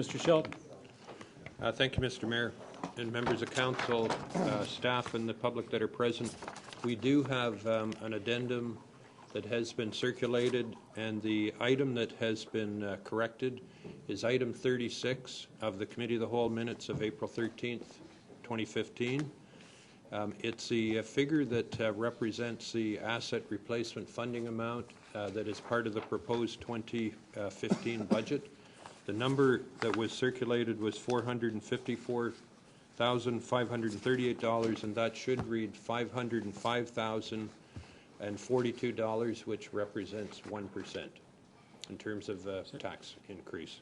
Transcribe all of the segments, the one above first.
Mr. Shelton. Thank you, Mr. Mayor, and members of council, staff, and the public that are present. We do have an addendum that has been circulated, and the item that has been corrected is item 36 of the Committee of the Whole minutes of April 13th, 2015. It's the figure that represents the asset replacement funding amount that is part of the proposed 2015 budget. The number that was circulated was $454,538, and that should read $505,042, which represents 1% in terms of tax increase.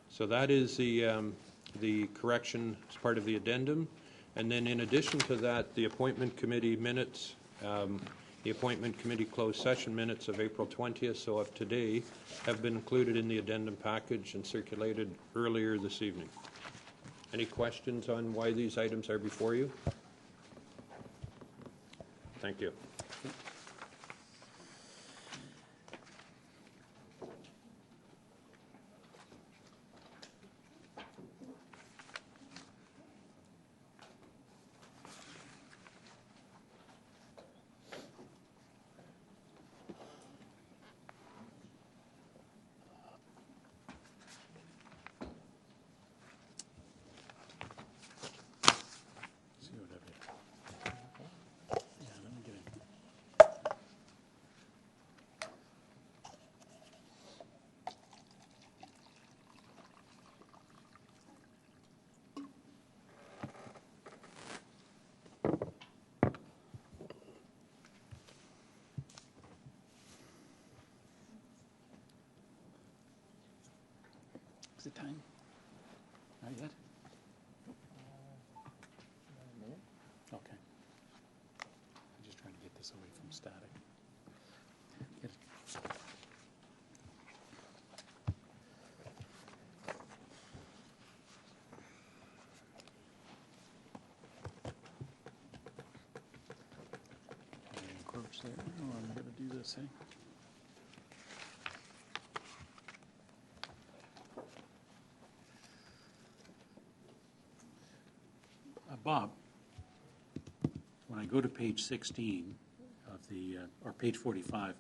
So that is the correction as part of the addendum. And then in addition to that, the appointment committee minutes, the appointment committee closed session minutes of April 20th, so of today, have been included in the addendum package and circulated earlier this evening. Any questions on why these items are before you? Thank you. Is it time? Not yet? Okay. I'm just trying to get this away from static. Get it. Encroach there. Oh, I'm going to do this, eh? Bob, when I go to page 16 of the, or page 45,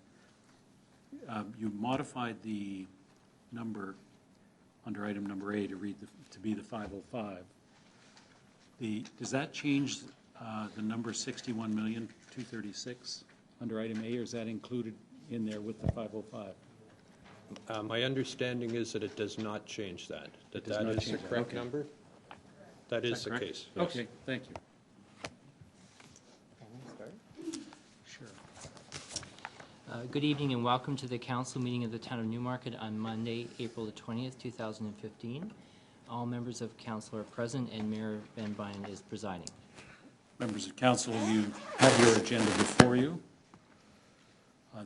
you modified the number under item number A to read to be the 505. Does that change the number 61,236,000 under item A, or is that included in there with the 505? My understanding is that it does not change that. That is the correct number. That is the case. Yes. Okay, thank you. Sure. Good evening and welcome to the council meeting of the Town of Newmarket on Monday, April the 20th, 2015. All members of council are present and Mayor Van Byen is presiding. Members of council, you have your agenda before you.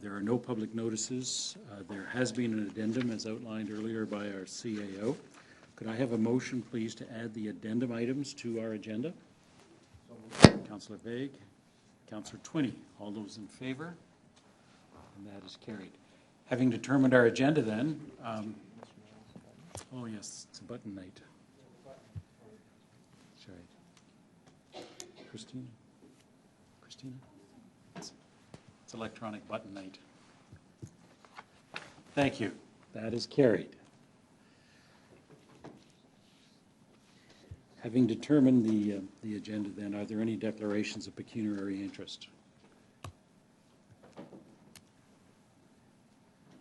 There are no public notices. There has been an addendum as outlined earlier by our CAO. Could I have a motion, please, to add the addendum items to our agenda? Councillor Vague, Councillor Twinney, all those in favor? And that is carried. Having determined our agenda then, oh yes, it's a button night. That's right. Christina? It's electronic button night. Thank you. That is carried. Having determined the agenda then, are there any declarations of pecuniary interest?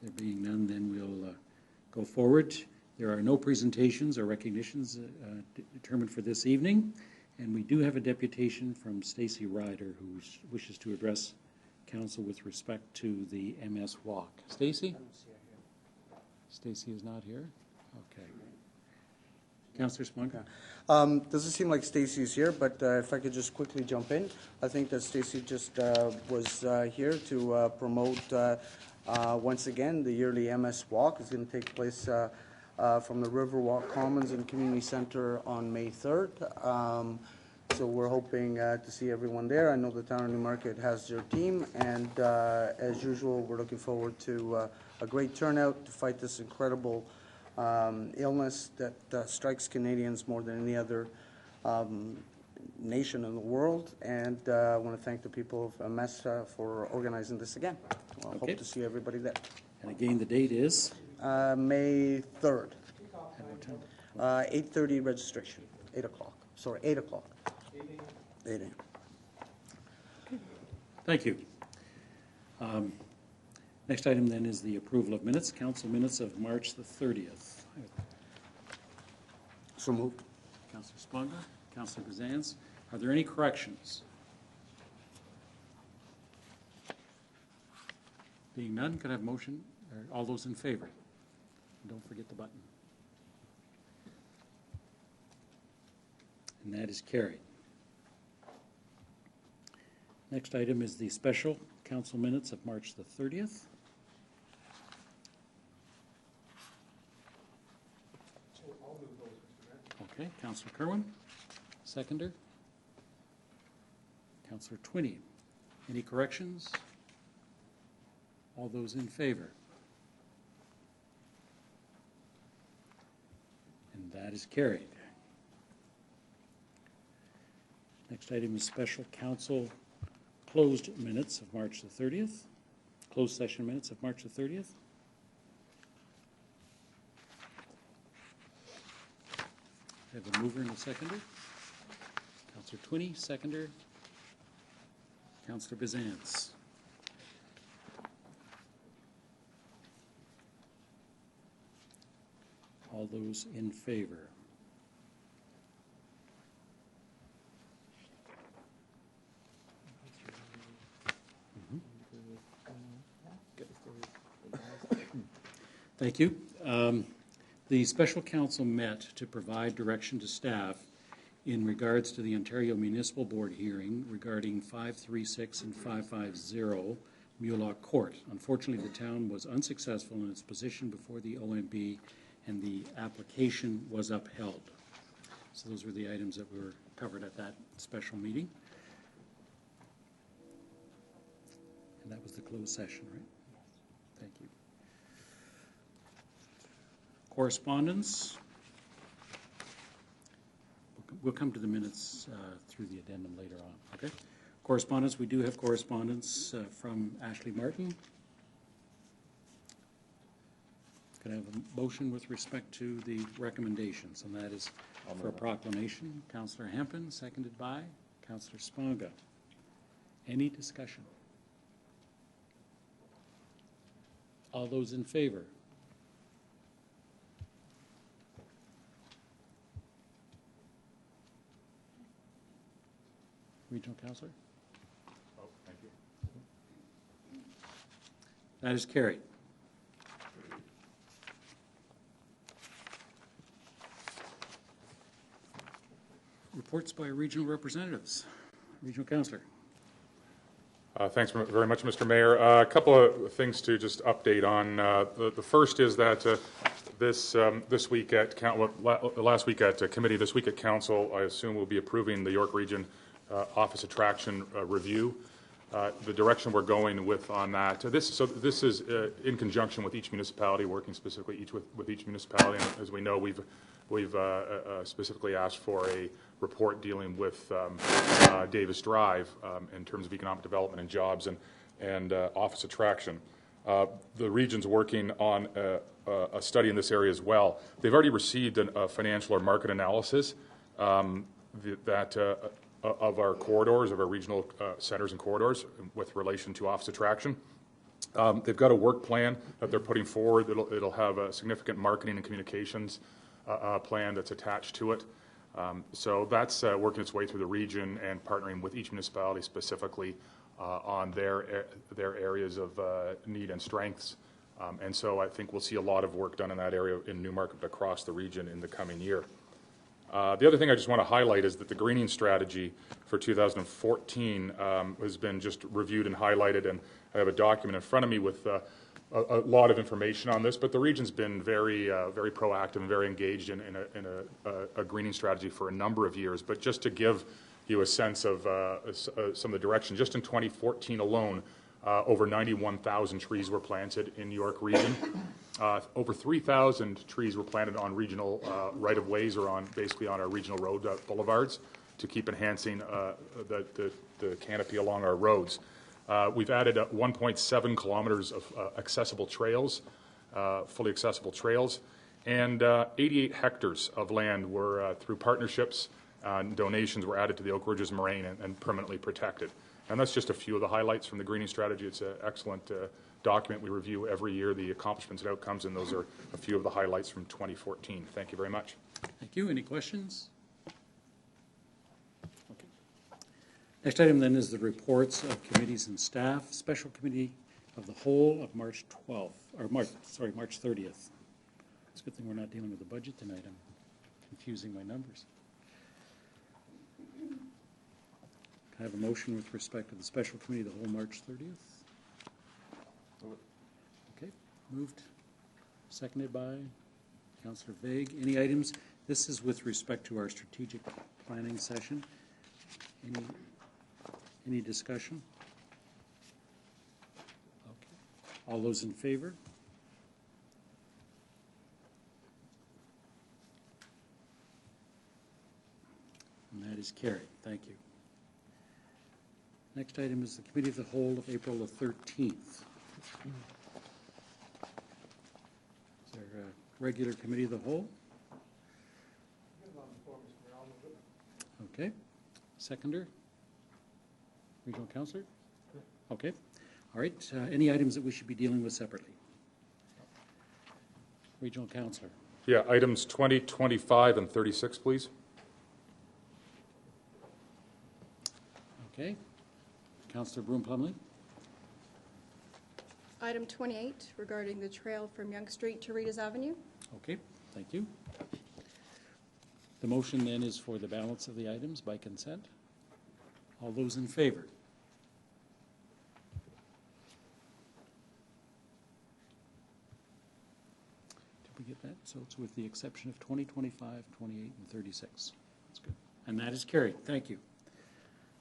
There being none, then we'll go forward. There are no presentations or recognitions determined for this evening, and we do have a deputation from Stacey Ryder who wishes to address council with respect to the MS Walk. Stacey? Stacey is not here? Okay. Councillor Spunk? Doesn't seem like Stacey's here, but if I could just quickly jump in. I think that Stacey just was here to promote once again the yearly MS Walk. It's going to take place from the Riverwalk Commons and Community Centre on May 3rd. So we're hoping to see everyone there. I know the Town of Newmarket has their team, and as usual, we're looking forward to a great turnout to fight this incredible illness that strikes Canadians more than any other nation in the world. And I want to thank the people of MES for organizing this again. I Okay. hope to see everybody there. And again, the date is? May 3rd, At what time? 8:30 registration, 8 o'clock. Sorry, 8 o'clock. 8 a.m. Thank you. Next item then is the approval of minutes, council minutes of March the 30th. So moved. Councillor Sponga, Councillor Bazans. Are there any corrections? Being none, could I have motion? Or all those in favor? Don't forget the button. And that is carried. Next item is the special council minutes of March the 30th. Okay, Councillor Kerwin, seconder. Councillor Twinney. Any corrections? All those in favor? And that is carried. Next item is special council closed minutes of March the 30th. Closed session minutes of March the 30th. I have a mover and a seconder. Councillor Twinney, seconder. Councillor Bazans. All those in favor? Thank you. The special council met to provide direction to staff in regards to the Ontario Municipal Board hearing regarding 536 and 550 Mulock Court. Unfortunately, the town was unsuccessful in its position before the OMB and the application was upheld. So those were the items that were covered at that special meeting. And that was the closed session, right? Thank you. Correspondence. We'll come to the minutes through the addendum later on, okay? Correspondence, we do have correspondence from Ashley Martin. Can I have a motion with respect to the recommendations? And that is for a proclamation. Councillor Hempin, seconded by Councillor Sponga. Any discussion? All those in favor? Regional Councillor? Oh, thank you. That is carried. Reports by regional representatives. Regional Councillor. Thanks very much, Mr. Mayor. A couple of things to just update on. The first is that this week at last week at committee, this week at council, I assume we'll be approving the York Region Office Attraction Review. The direction we're going with on that. This is in conjunction with each municipality, working specifically with each municipality. And as we know, we've specifically asked for a report dealing with Davis Drive in terms of economic development and jobs and office attraction. The region's working on a study in this area as well. They've already received a financial or market analysis of our corridors, of our regional centers and corridors with relation to office attraction. They've got a work plan that they're putting forward. It'll have a significant marketing and communications plan that's attached to it. So that's working its way through the region and partnering with each municipality specifically on their areas of need and strengths. And so I think we'll see a lot of work done in that area in Newmarket across the region in the coming year. The other thing I just want to highlight is that the greening strategy for 2014 has been just reviewed and highlighted, and I have a document in front of me with a lot of information on this, but the region's been very proactive and very engaged in a greening strategy for a number of years. But just to give you a sense of some of the direction, just in 2014 alone, over 91,000 trees were planted in York Region. Over 3,000 trees were planted on regional right-of-ways or basically on our regional road boulevards to keep enhancing the canopy along our roads. We've added 1.7 kilometers of accessible trails, fully accessible trails, and 88 hectares of land were, through partnerships and donations, were added to the Oak Ridges Moraine and permanently protected. And that's just a few of the highlights from the greening strategy. It's an excellent document. We review every year the accomplishments and outcomes, and those are a few of the highlights from 2014. Thank you very much. Thank you. Any questions? Okay. Next item then is the reports of committees and staff. Special Committee of the Whole of March 12th, or March 30th. It's a good thing we're not dealing with the budget tonight. I'm confusing my numbers. Can I have a motion with respect to the Special Committee of the Whole March 30th? Okay, moved. Seconded by Councillor Vague. Any items? This is with respect to our strategic planning session. Any discussion? Okay. All those in favor? And that is carried. Thank you. Next item is the Committee of the Whole of April the 13th. Is there a regular Committee of the Whole? Okay. Seconder? Regional Councillor? Okay. All right. Any items that we should be dealing with separately? Regional Councillor. Yeah, items 20, 25, and 36, please. Okay. Councillor Broom-Plumley. Item 28, regarding the trail from Yonge Street to Ritas Avenue. Okay, thank you. The motion then is for the balance of the items by consent. All those in favor? Did we get that? So it's with the exception of 20, 25, 28, and 36. That's good. And that is carried. Thank you.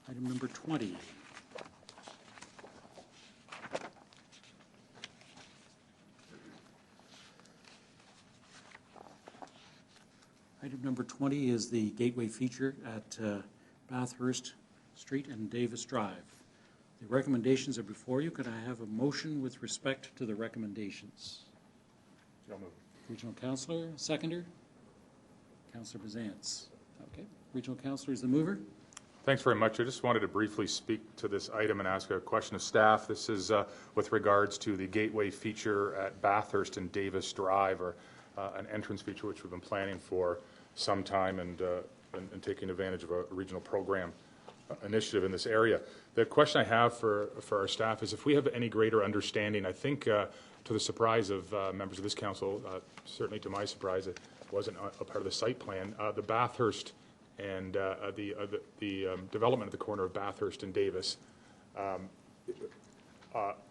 Item number 20. Item number 20 is the gateway feature at Bathurst Street and Davis Drive. The recommendations are before you. Could I have a motion with respect to the recommendations? Regional Councillor, seconder? Councillor Bazance. Okay. Regional Councillor is the mover. Thanks very much. I just wanted to briefly speak to this item and ask a question of staff. This is with regards to the gateway feature at Bathurst and Davis Drive, or an entrance feature which we've been planning for some time and taking advantage of a regional program initiative in this area. The question I have for our staff is if we have any greater understanding. I think to the surprise of members of this council, certainly to my surprise, it wasn't a part of the site plan. The Bathurst and the development at the corner of Bathurst and Davis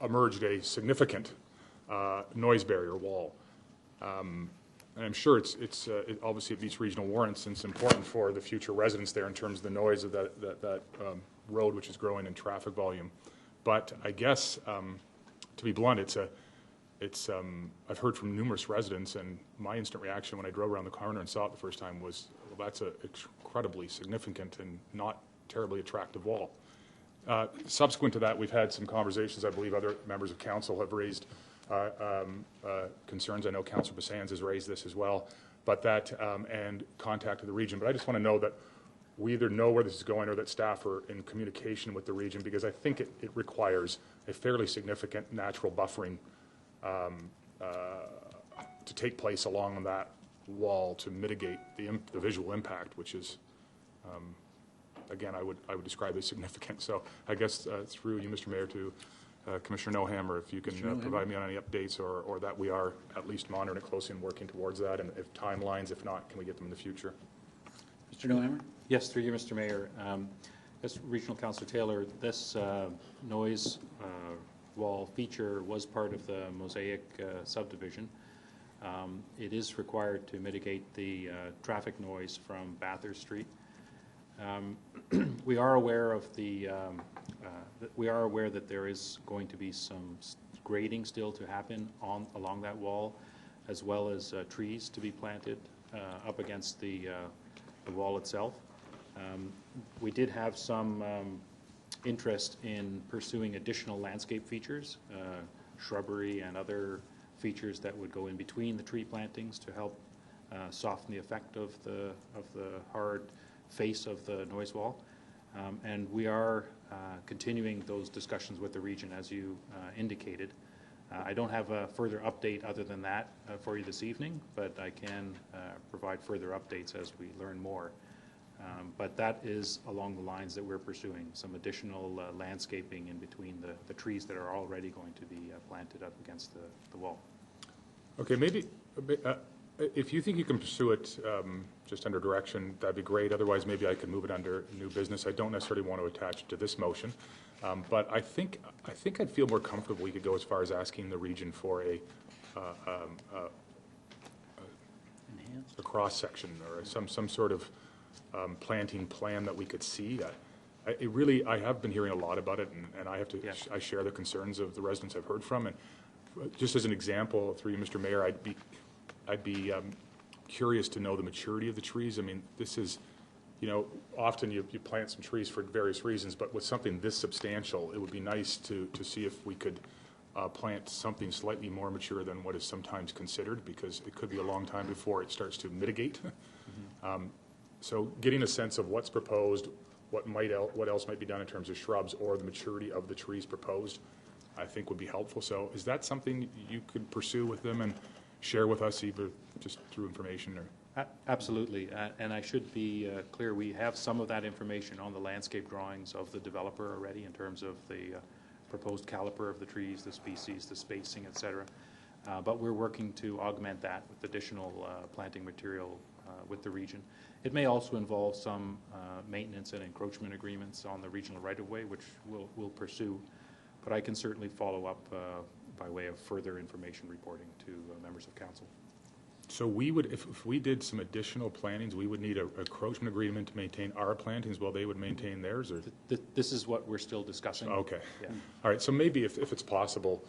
emerged a significant noise barrier wall. And I'm sure it obviously meets regional warrants, and it's important for the future residents there in terms of the noise of that road, which is growing in traffic volume. But I guess, to be blunt, I've heard from numerous residents, and my instant reaction when I drove around the corner and saw it the first time was, well, that's an incredibly significant and not terribly attractive wall. Subsequent to that, we've had some conversations. I believe other members of council have raised concerns. I know Councillor Bazance has raised this as well, but and contacted the region. But I just want to know that we either know where this is going or that staff are in communication with the region, because I think it requires a fairly significant natural buffering to take place along that wall to mitigate the visual impact, which is, again, I would describe as significant. So I guess through you, Mr. Mayor, to Commissioner Nohammer, if you can provide me on any updates or that we are at least monitoring it closely and working towards that, and if timelines, if not, can we get them in the future? Mr. Nohammer? Yes, through you, Mr. Mayor. As Regional Councillor Taylor, this noise wall feature was part of the Mosaic subdivision. It is required to mitigate the traffic noise from Bathurst Street. We are aware of that there is going to be some grading still to happen along that wall. as well as trees to be planted up against the wall itself. We did have some interest in pursuing additional landscape features, shrubbery and other features that would go in between the tree plantings to help soften the effect of the hard face of the noise wall. And we are continuing those discussions with the region, as you indicated. I don't have a further update other than that for you this evening, but I can provide further updates as we learn more. But that is along the lines that we're pursuing, some additional landscaping in between the trees that are already going to be planted up against the wall. Okay, maybe, if you think you can pursue it just under direction, that'd be great. Otherwise, maybe I could move it under new business. I don't necessarily want to attach it to this motion, but I think I'd feel more comfortable we could go as far as asking the region for a cross-section or some sort of planting plan that we could see. I have been hearing a lot about it, and I have to. Yes. I share the concerns of the residents I've heard from, and just as an example, through you, Mr. Mayor, I'd be curious to know the maturity of the trees. I mean, this is, often you plant some trees for various reasons, but with something this substantial, it would be nice to see if we could plant something slightly more mature than what is sometimes considered, because it could be a long time before it starts to mitigate. Mm-hmm. So getting a sense of what's proposed, what else might be done in terms of shrubs or the maturity of the trees proposed, I think would be helpful. So is that something you could pursue with them and share with us, either just through information or? Absolutely, and I should be clear, we have some of that information on the landscape drawings of the developer already in terms of the proposed caliper of the trees, the species, the spacing, et cetera. But we're working to augment that with additional planting material with the region. It may also involve some maintenance and encroachment agreements on the regional right-of-way, which we'll pursue. But I can certainly follow up by way of further information reporting to members of council. So we would, if we did some additional plantings, we would need a encroachment agreement to maintain our plantings while they would maintain theirs, or? This is what we're still discussing. Okay. Yeah. All right, so maybe if it's possible,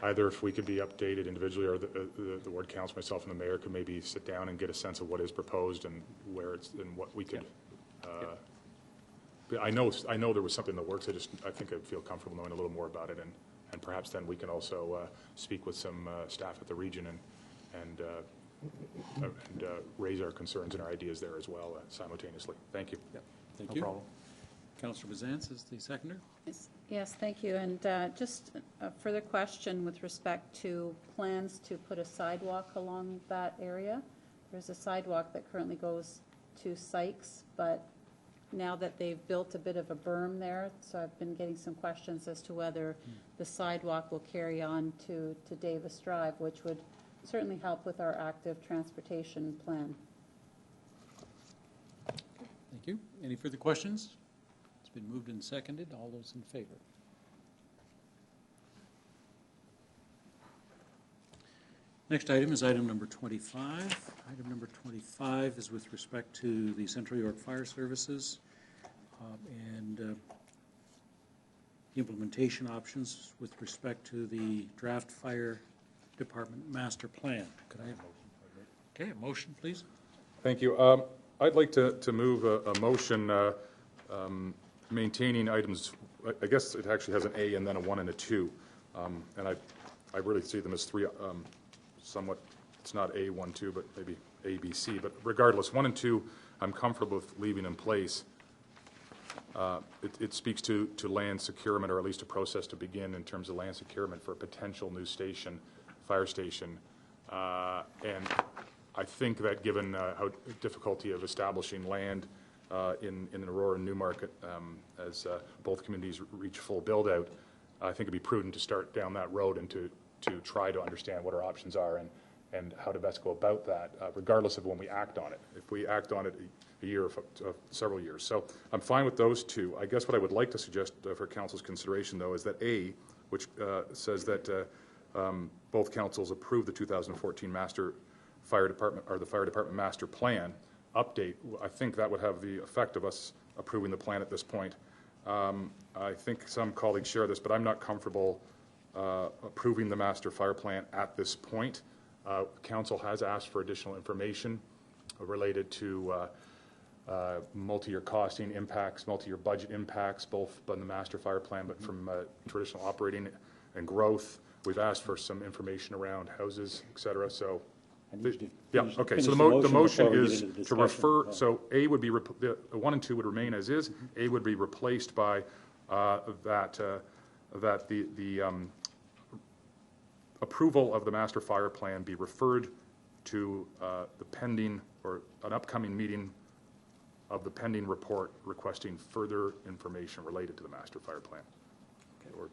either if we could be updated individually, or the ward council, myself and the mayor could maybe sit down and get a sense of what is proposed and where it's, and what we could, I know there was something in the works. I think I'd feel comfortable knowing a little more about it, and perhaps then we can also speak with some staff at the region and raise our concerns and our ideas there as well simultaneously. Thank you. Yep. Thank No you. problem. Councillor Bazance is the seconder. Yes, thank you. And just a further question with respect to plans to put a sidewalk along that area. There's a sidewalk that currently goes to Sykes, but now that they've built a bit of a berm there, so I've been getting some questions as to whether the sidewalk will carry on to Davis Drive, which would certainly help with our active transportation plan. Thank you. Any further questions? It's been moved and seconded. All those in favor? Next item is item number 25. Item number 25 is with respect to the Central York Fire Services and implementation options with respect to the draft fire department master plan. Could I have a motion? Okay, a motion, please. Thank you. I'd like to move a motion maintaining items. I guess it actually has an A and then a 1 and a 2, and I really see them as three. Somewhat, it's not A, 1, 2, but maybe A, B, C. But regardless, 1 and 2, I'm comfortable with leaving in place. It speaks to land securement, or at least a process to begin in terms of land securement for a potential new station, fire station. And I think that given how difficulty of establishing land in Aurora and Newmarket as both communities reach full build-out, I think it'd be prudent to start down that road and to try to understand what our options are and how to best go about that, regardless of when we act on it. If we act on it a year or several years. So I'm fine with those two. I guess what I would like to suggest for council's consideration, though, is that A, which says that both councils approve the 2014 master fire department, or the fire department master plan update. I think that would have the effect of us approving the plan at this point. I think some colleagues share this, but I'm not comfortable approving the master fire plan at this point. Council has asked for additional information related to multi-year costing impacts, multi-year budget impacts, both on the master fire plan, but from traditional operating and growth. We've asked for some information around houses, et cetera, so. Yeah, okay, so the motion is to refer, so A would be, the 1 and 2 would remain as is. A would be replaced by that the approval of the master fire plan be referred to the pending, or an upcoming meeting of the pending report requesting further information related to the master fire plan. Okay. Or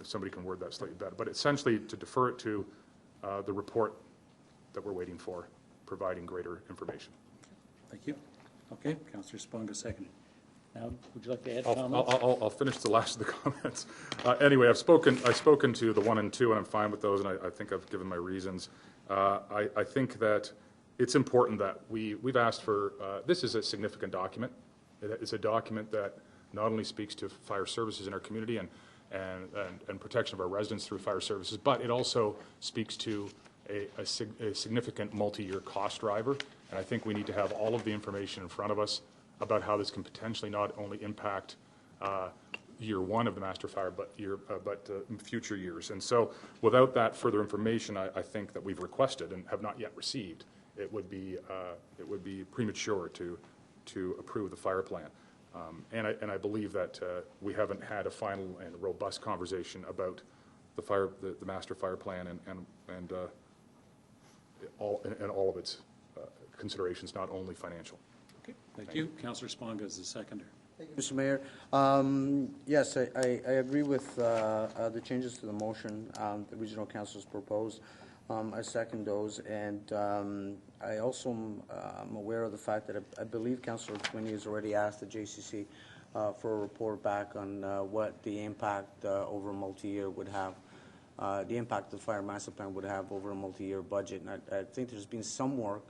somebody can word that slightly better, but essentially to defer it to the report that we're waiting for, providing greater information. Thank you. Okay, Councillor Sponga seconded. Now, would you like to add comments? I'll finish the last of the comments. Anyway, I've spoken to the 1 and 2, and I'm fine with those, and I think I've given my reasons. I think that it's important that we've asked for, this is a significant document. It's a document that not only speaks to fire services in our community and protection of our residents through fire services, but it also speaks to a significant multi-year cost driver. And I think we need to have all of the information in front of us about how this can potentially not only impact year 1 of the master fire, but future years. And so without that further information, I think that we've requested and have not yet received, it would be premature to approve the fire plan. And I believe that we haven't had a final and robust conversation about the master fire plan and all of its considerations, not only financial. Okay, thank you. Councillor Sponga is the seconder. Thank you, Mr. Mayor. Yes, I agree with the changes to the motion the regional councils proposed. I second those, and I also am aware of the fact that I believe Councillor Twinney has already asked the JCC for a report back on what the impact over a multi-year would have, the impact the fire master plan would have over a multi-year budget. And I think there's been some work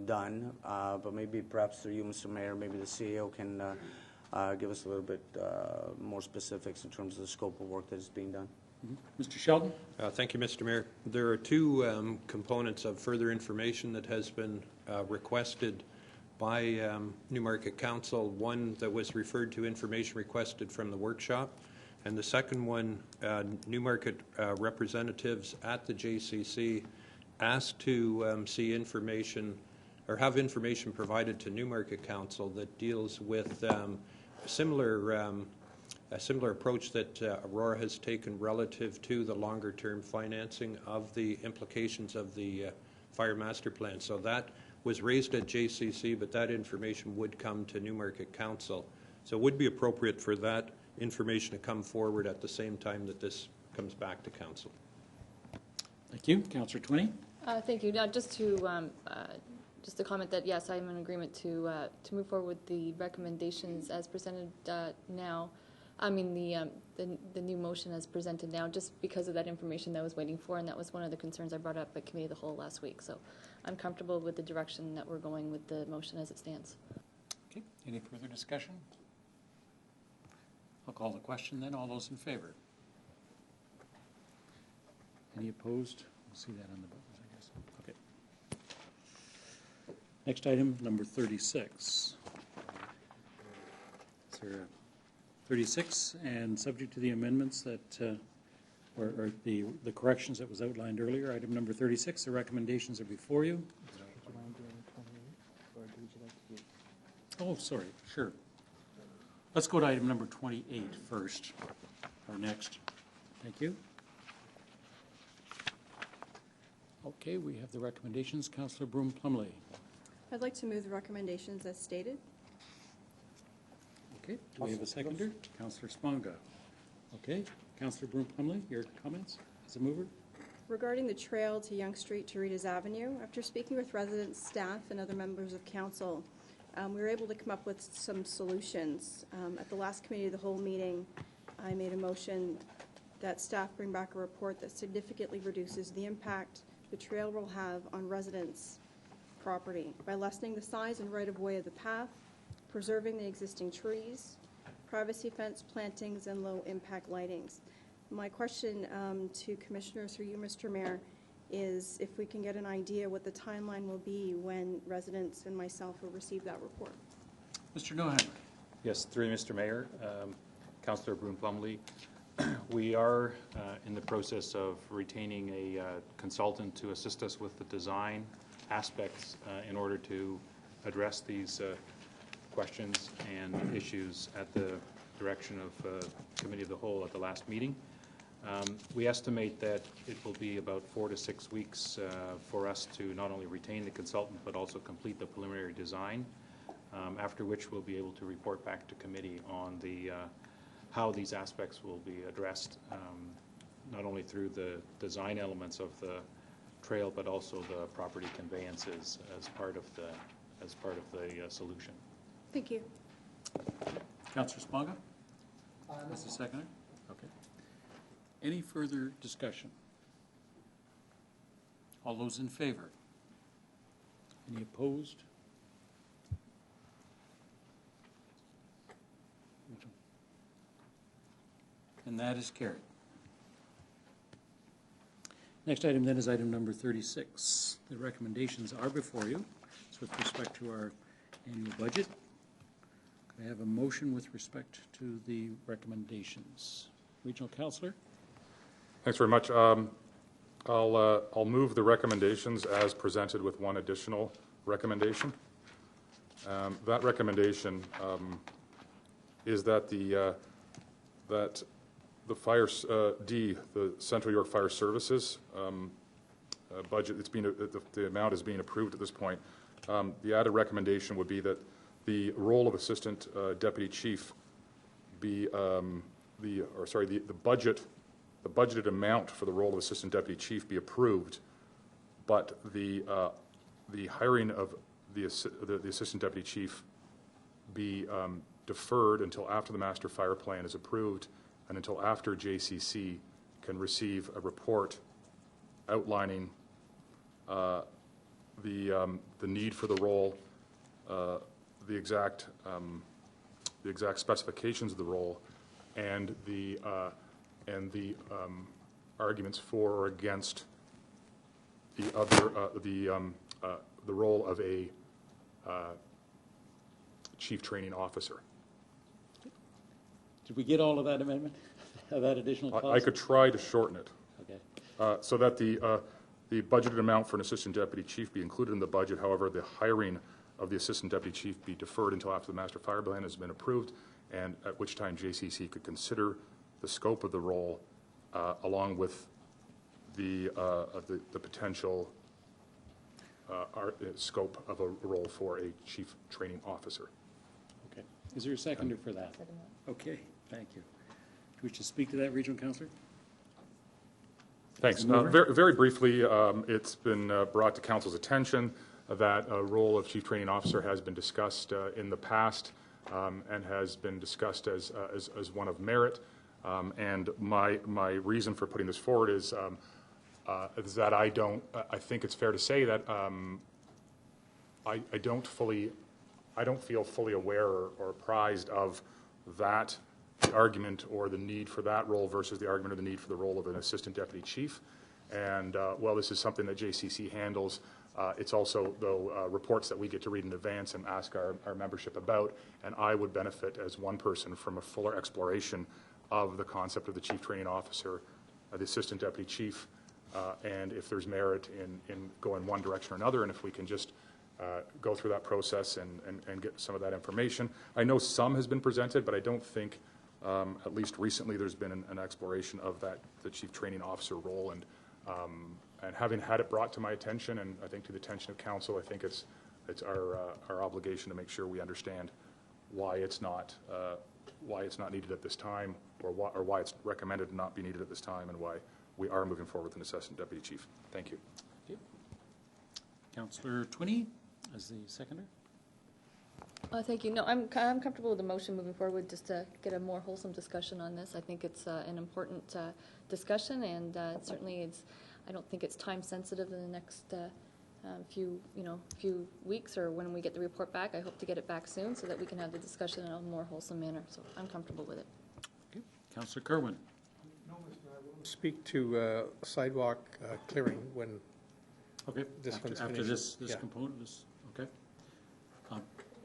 done, but maybe perhaps through you, Mr. Mayor, maybe the CEO can give us a little bit more specifics in terms of the scope of work that is being done. Mr. Sheldon? Thank you, Mr. Mayor. There are two components of further information that has been requested by Newmarket Council. One that was referred to information requested from the workshop, and the second one, Newmarket representatives at the JCC asked to see information or have information provided to Newmarket Council that deals with a similar approach that Aurora has taken relative to the longer-term financing of the implications of the fire master plan. So that was raised at JCC, but that information would come to Newmarket Council. So it would be appropriate for that information to come forward at the same time that this comes back to Council. Thank you. Councillor Twinney? Thank you. Now, just to comment that yes, I am in agreement to move forward with the recommendations as presented now. I mean the new motion as presented now, just because of that information that I was waiting for, and that was one of the concerns I brought up at Committee of the Whole last week. So I'm comfortable with the direction that we're going with the motion as it stands. Okay. Any further discussion? I'll call the question then. All those in favor? Any opposed? We'll see that on the buttons, I guess. Okay. Next item, number 36. Is there a 36, and subject to the amendments that, or the corrections that was outlined earlier, item number 36, the recommendations are before you. Oh, sorry, sure. Let's go to item number 28 first, or next. Thank you. Okay, we have the recommendations. Councillor Broom-Plumley. I'd like to move the recommendations as stated. Okay, do we have a seconder? Councillor Sponga. Okay, Councillor Broom-Plumley, your comments as a mover? Regarding the trail to Yonge Street to Ritas Avenue, after speaking with residents, staff, and other members of council, we were able to come up with some solutions. At the last Committee of the Whole meeting, I made a motion that staff bring back a report that significantly reduces the impact the trail will have on residents' property by lessening the size and right-of-way of the path, preserving the existing trees, privacy fence plantings, and low-impact lightings. My question to Commissioners, through you, Mr. Mayor, is if we can get an idea what the timeline will be when residents and myself will receive that report. Mr. Neuheimer. Yes, through you, Mr. Mayor, Councillor Brune Plumley. We are in the process of retaining a consultant to assist us with the design aspects in order to address these questions and issues at the direction of Committee of the Whole at the last meeting. We estimate that it will be about 4 to 6 weeks for us to not only retain the consultant but also complete the preliminary design, after which we'll be able to report back to committee on the how these aspects will be addressed, not only through the design elements of the trail but also the property conveyances as part of the solution. Thank you. Councillor Smaga? As the seconder? Okay. Any further discussion? All those in favor? Any opposed? And that is carried. Next item then is item number 36. The recommendations are before you. It's with respect to our annual budget. Could I have a motion with respect to the recommendations? Regional Councillor? Thanks very much. I'll move the recommendations as presented with one additional recommendation. That recommendation is that the Fire D, the Central York Fire Services budget, the amount is being approved at this point. The added recommendation would be that the role of Assistant Deputy Chief be the budgeted amount for the role of Assistant Deputy Chief be approved, but the hiring of the Assistant Deputy Chief be deferred until after the Master Fire Plan is approved and until after JCC can receive a report outlining the need for the role, the exact specifications of the role, and the arguments for or against the role of a chief training officer. Did we get all of that amendment, that additional clause? I could try to shorten it. Okay. So that the budgeted amount for an assistant deputy chief be included in the budget. However, the hiring of the assistant deputy chief be deferred until after the master fire plan has been approved, and at which time JCC could consider the scope of the role along with the potential scope of a role for a chief training officer. Okay. Is there a seconder for that? Okay. Thank you. Do you wish to speak to that, Regional Councillor? Thanks. Very briefly, it's been brought to Council's attention that a role of Chief Training Officer has been discussed in the past and has been discussed as one of merit. And my reason for putting this forward is that I think it's fair to say that I don't feel fully aware or apprised of that argument or the need for that role versus the argument or the need for the role of an assistant deputy chief. And while this is something that JCC handles, it's also, though, reports that we get to read in advance and ask our membership about, and I would benefit as one person from a fuller exploration of the concept of the chief training officer, the assistant deputy chief, and if there's merit in going one direction or another, and if we can just go through that process and get some of that information. I know some has been presented, but I don't think, at least recently, there's been an exploration of the chief training officer role, and having had it brought to my attention, and I think to the attention of council, I think it's our obligation to make sure we understand why it's not needed at this time, or why it's recommended to not be needed at this time, and why we are moving forward with an assistant deputy chief. Thank you. Councillor Twinney as the seconder. Thank you. No, I'm comfortable with the motion moving forward, just to get a more wholesome discussion on this. I think it's an important discussion, and certainly I don't think it's time sensitive in the next few weeks, or when we get the report back. I hope to get it back soon so that we can have the discussion in a more wholesome manner. So I'm comfortable with it. Okay. Councillor Kerwin. Speak to sidewalk clearing when Okay, this one's after finished. this Yeah. component, okay.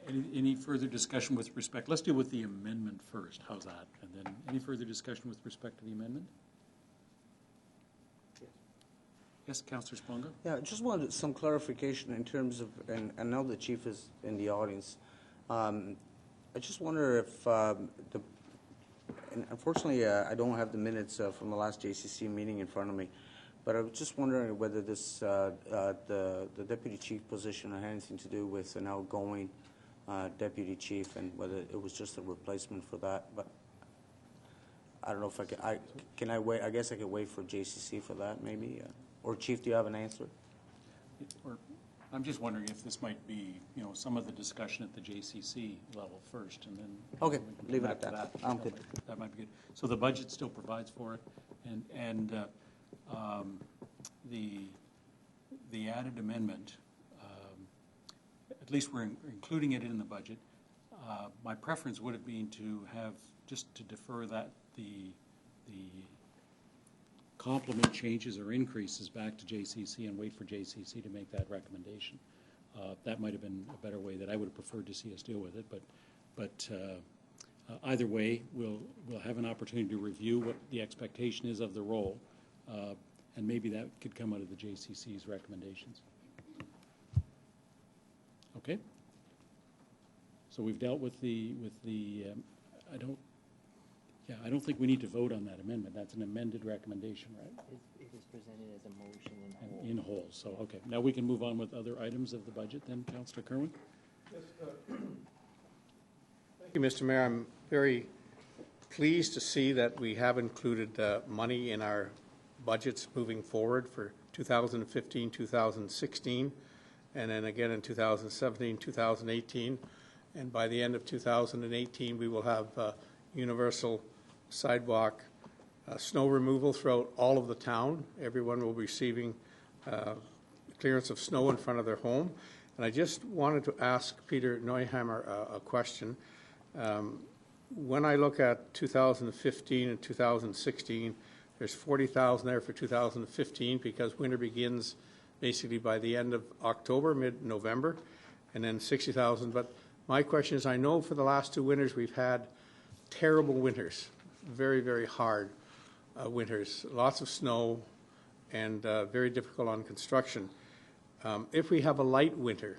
Any further discussion with respect, let's deal with the amendment first, how's that? And then, any further discussion with respect to the amendment? Yes, Councillor Sponga? Yeah, just wanted some clarification in terms of, and I know the chief is in the audience. I just wonder if and unfortunately, I don't have the minutes from the last JCC meeting in front of me, but I was just wondering whether this, the deputy chief position had anything to do with an outgoing deputy chief, and whether it was just a replacement for that. But I don't know if can I wait? I guess I could wait for JCC for that, maybe. Or Chief, do you have an answer? Or, I'm just wondering if this might be, some of the discussion at the JCC level first, and then. Okay, we can leave it come at back that. to I'm good. That might be good. So the budget still provides for it, and the added amendment, at least we're including it in the budget. My preference would have been to have, just to defer that, the complement changes or increases back to JCC and wait for JCC to make that recommendation. That might have been a better way that I would have preferred to see us deal with it, but either way, we'll have an opportunity to review what the expectation is of the role, and maybe that could come out of the JCC's recommendations. Okay? So we've dealt with I don't think we need to vote on that amendment. That's an amended recommendation, right? It is presented as a motion in whole. In whole, so, okay. Now we can move on with other items of the budget then, Councillor Kerwin? Thank you, Mr. Mayor. I'm very pleased to see that we have included money in our budgets moving forward for 2015, 2016, and then again in 2017, 2018. And by the end of 2018, we will have universal sidewalk snow removal throughout all of the town. Everyone will be receiving clearance of snow in front of their home. And I just wanted to ask Peter Neuhammer a question. When I look at 2015 and 2016, there's 40,000 there for 2015 because winter begins basically by the end of October, mid-November, and then 60,000. But my question is, I know for the last two winters we've had terrible winters, very, very hard winters, lots of snow, and very difficult on construction. If we have a light winter,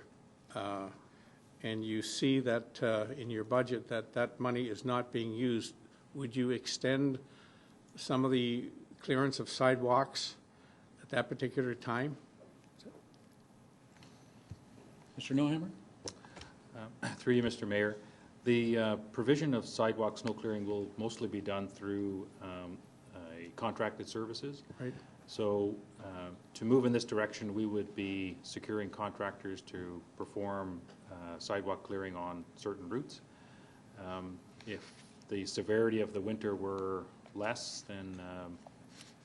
and you see that in your budget that money is not being used, would you extend some of the clearance of sidewalks at that particular time? Mr. Neuhammer? Through you, Mr. Mayor. The provision of sidewalk snow clearing will mostly be done through contracted services. Right. So to move in this direction, we would be securing contractors to perform sidewalk clearing on certain routes. If the severity of the winter were less than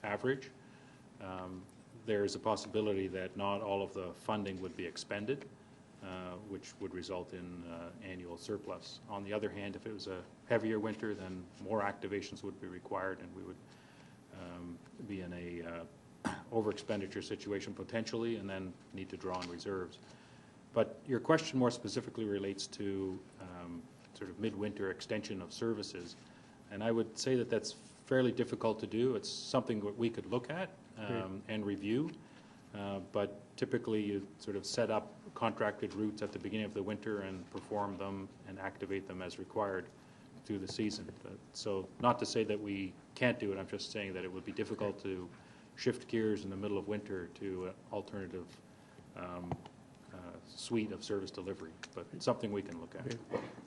average, there's a possibility that not all of the funding would be expended, which would result in annual surplus. On the other hand, if it was a heavier winter, then more activations would be required, and we would be in a over-expenditure situation potentially, and then need to draw on reserves. But your question more specifically relates to sort of midwinter extension of services, and I would say that that's fairly difficult to do. It's something that we could look at and review, but typically you sort of set up contracted routes at the beginning of the winter and perform them and activate them as required through the season. So not to say that we can't do it, I'm just saying that it would be difficult to shift gears in the middle of winter to an alternative suite of service delivery, but it's something we can look at. Okay.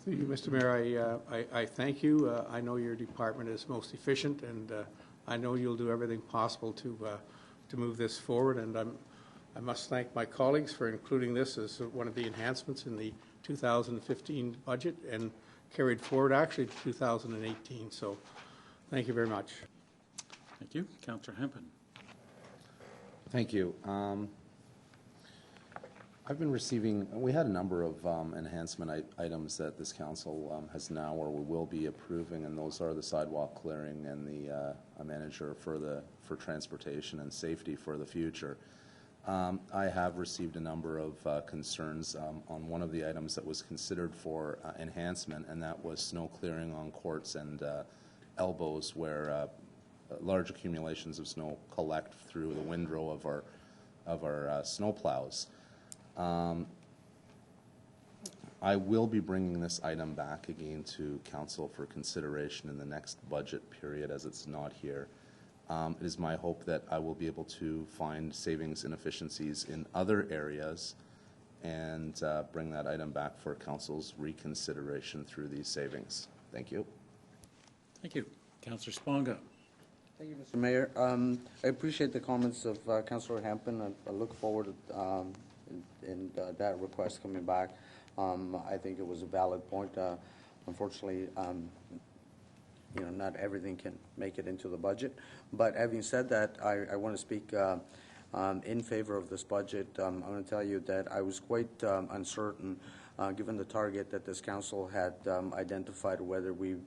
Thank you, Mr. Mayor. I thank you. I know your department is most efficient, and I know you'll do everything possible to move this forward, and I must thank my colleagues for including this as one of the enhancements in the 2015 budget and carried forward actually to 2018. So thank you very much. Thank you. Councillor Hempin. Thank you. I've been receiving, we had a number of enhancement items that this council has now or we will be approving, and those are the sidewalk clearing and the manager for transportation and safety for the future. I have received a number of concerns on one of the items that was considered for enhancement, and that was snow clearing on courts and elbows where large accumulations of snow collect through the windrow of our snow plows. I will be bringing this item back again to council for consideration in the next budget period, as it's not here. It is my hope that I will be able to find savings and efficiencies in other areas and bring that item back for council's reconsideration through these savings. Thank you. Thank you. Councillor Sponga. Thank you, Mr. Mayor. I appreciate the comments of Councillor Hampton. I look forward to that request coming back. I think it was a valid point. Unfortunately, not everything can make it into the budget. But having said that, I want to speak in favor of this budget. I'm going to tell you that I was quite uncertain, given the target that this council had identified, whether we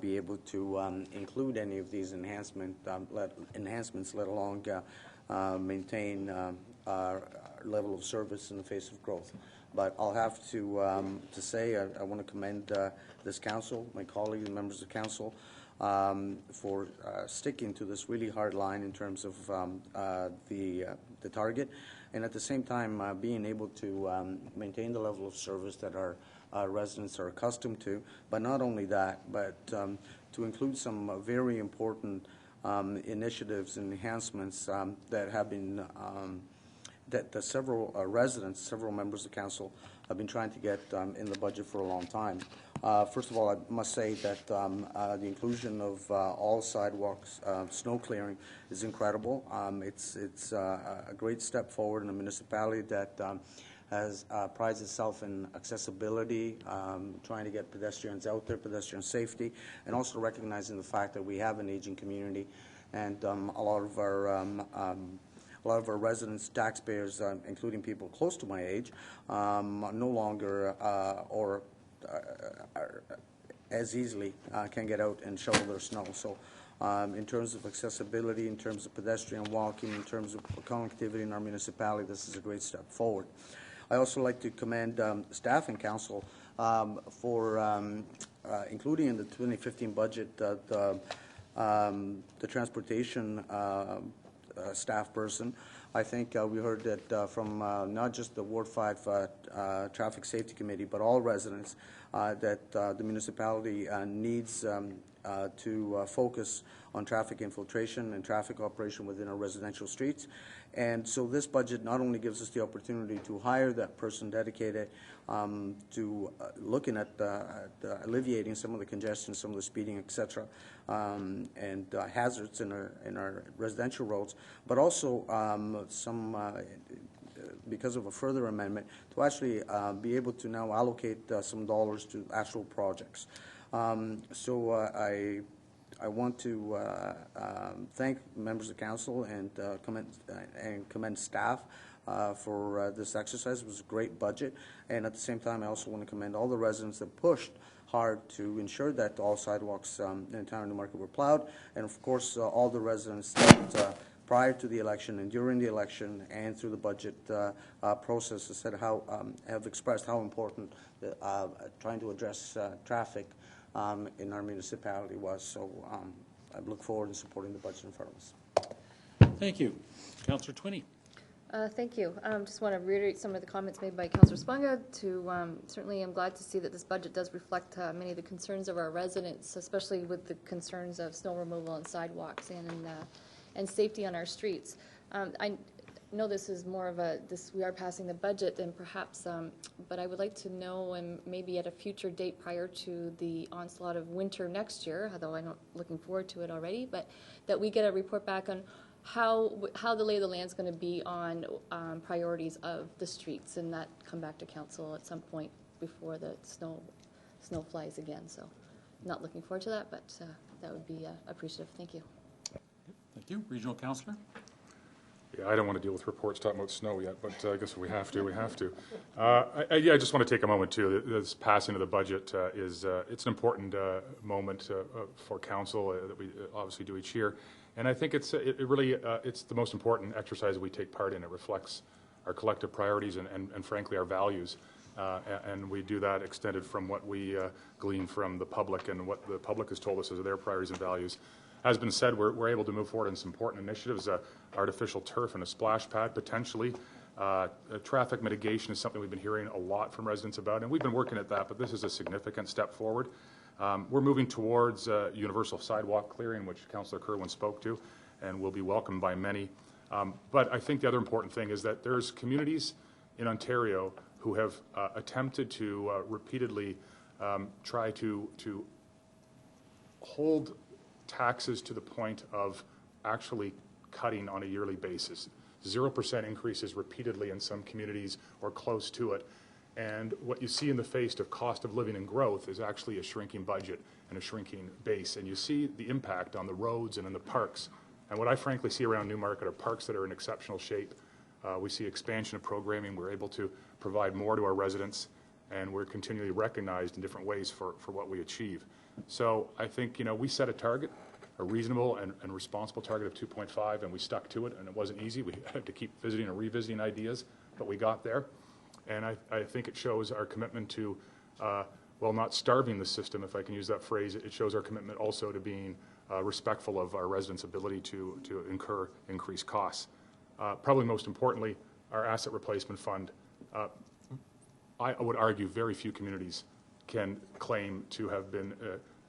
be able to include any of these enhancements, let alone maintain our level of service in the face of growth. But I'll have to say I want to commend this council, my colleagues and members of council, for sticking to this really hard line in terms of the target, and at the same time being able to maintain the level of service that our residents are accustomed to. But not only that, but to include some very important initiatives and enhancements that have been that several residents, several members of council have been trying to get in the budget for a long time. First of all, I must say that the inclusion of all sidewalks, snow clearing, is incredible. It's a great step forward in a municipality that has prides itself in accessibility, trying to get pedestrians out there, pedestrian safety, and also recognizing the fact that we have an aging community, and a lot of our residents, taxpayers, including people close to my age, no longer or as easily can get out and shovel their snow. So in terms of accessibility, in terms of pedestrian walking, in terms of connectivity in our municipality, this is a great step forward. I also like to commend staff and council for including in the 2015 budget the transportation staff person. I think we heard that from not just the Ward 5 Traffic Safety Committee, but all residents, that the municipality needs to focus on traffic infiltration and traffic operation within our residential streets. And so this budget not only gives us the opportunity to hire that person dedicated to looking at alleviating some of the congestion, some of the speeding, etc., and hazards in our residential roads, but also because of a further amendment, to actually be able to now allocate some dollars to actual projects. I want to thank members of council and commend staff for this exercise. It was a great budget, and at the same time, I also want to commend all the residents that pushed hard to ensure that all sidewalks in the town of Newmarket were plowed, and of course, all the residents that prior to the election and during the election and through the budget process have expressed how important trying to address traffic in our municipality was. So I look forward to supporting the budget in front of us. Thank you. Councillor Twinney. Thank you. Just want to reiterate some of the comments made by Councillor Sponga. Certainly I'm glad to see that this budget does reflect many of the concerns of our residents, especially with the concerns of snow removal and sidewalks and safety on our streets. I know this is more of we are passing the budget and perhaps, but I would like to know, and maybe at a future date prior to the onslaught of winter next year, although I'm not looking forward to it already, but that we get a report back on how the lay of the land is going to be on priorities of the streets, and that come back to council at some point before the snow flies again. So not looking forward to that, but that would be appreciative. Thank you. Thank you. Regional Councillor. Yeah, I don't want to deal with reports talking about snow yet, but I guess if we have to, we have to. I just want to take a moment, too. This passing of the budget it's an important moment for council that we obviously do each year. And I think it's the most important exercise we take part in. It reflects our collective priorities and frankly, our values. And we do that extended from what we glean from the public and what the public has told us as their priorities and values. As been said, we're able to move forward on some important initiatives, artificial turf and a splash pad, potentially. Traffic mitigation is something we've been hearing a lot from residents about, and we've been working at that, but this is a significant step forward. We're moving towards universal sidewalk clearing, which Councillor Kerwin spoke to, and will be welcomed by many. But I think the other important thing is that there's communities in Ontario who have attempted to repeatedly try to hold taxes to the point of actually cutting on a yearly basis. 0% increases repeatedly in some communities or close to it. And what you see in the face of cost of living and growth is actually a shrinking budget and a shrinking base. And you see the impact on the roads and in the parks. And what I frankly see around Newmarket are parks that are in exceptional shape. We see expansion of programming. We're able to provide more to our residents, and we're continually recognized in different ways for what we achieve. So I think, we set a target, a reasonable and responsible target of 2.5, and we stuck to it, and it wasn't easy. We had to keep visiting and revisiting ideas, but we got there. And I think it shows our commitment to, not starving the system, if I can use that phrase. It shows our commitment also to being respectful of our residents' ability to incur increased costs. Probably most importantly, our asset replacement fund. I would argue very few communities can claim to have been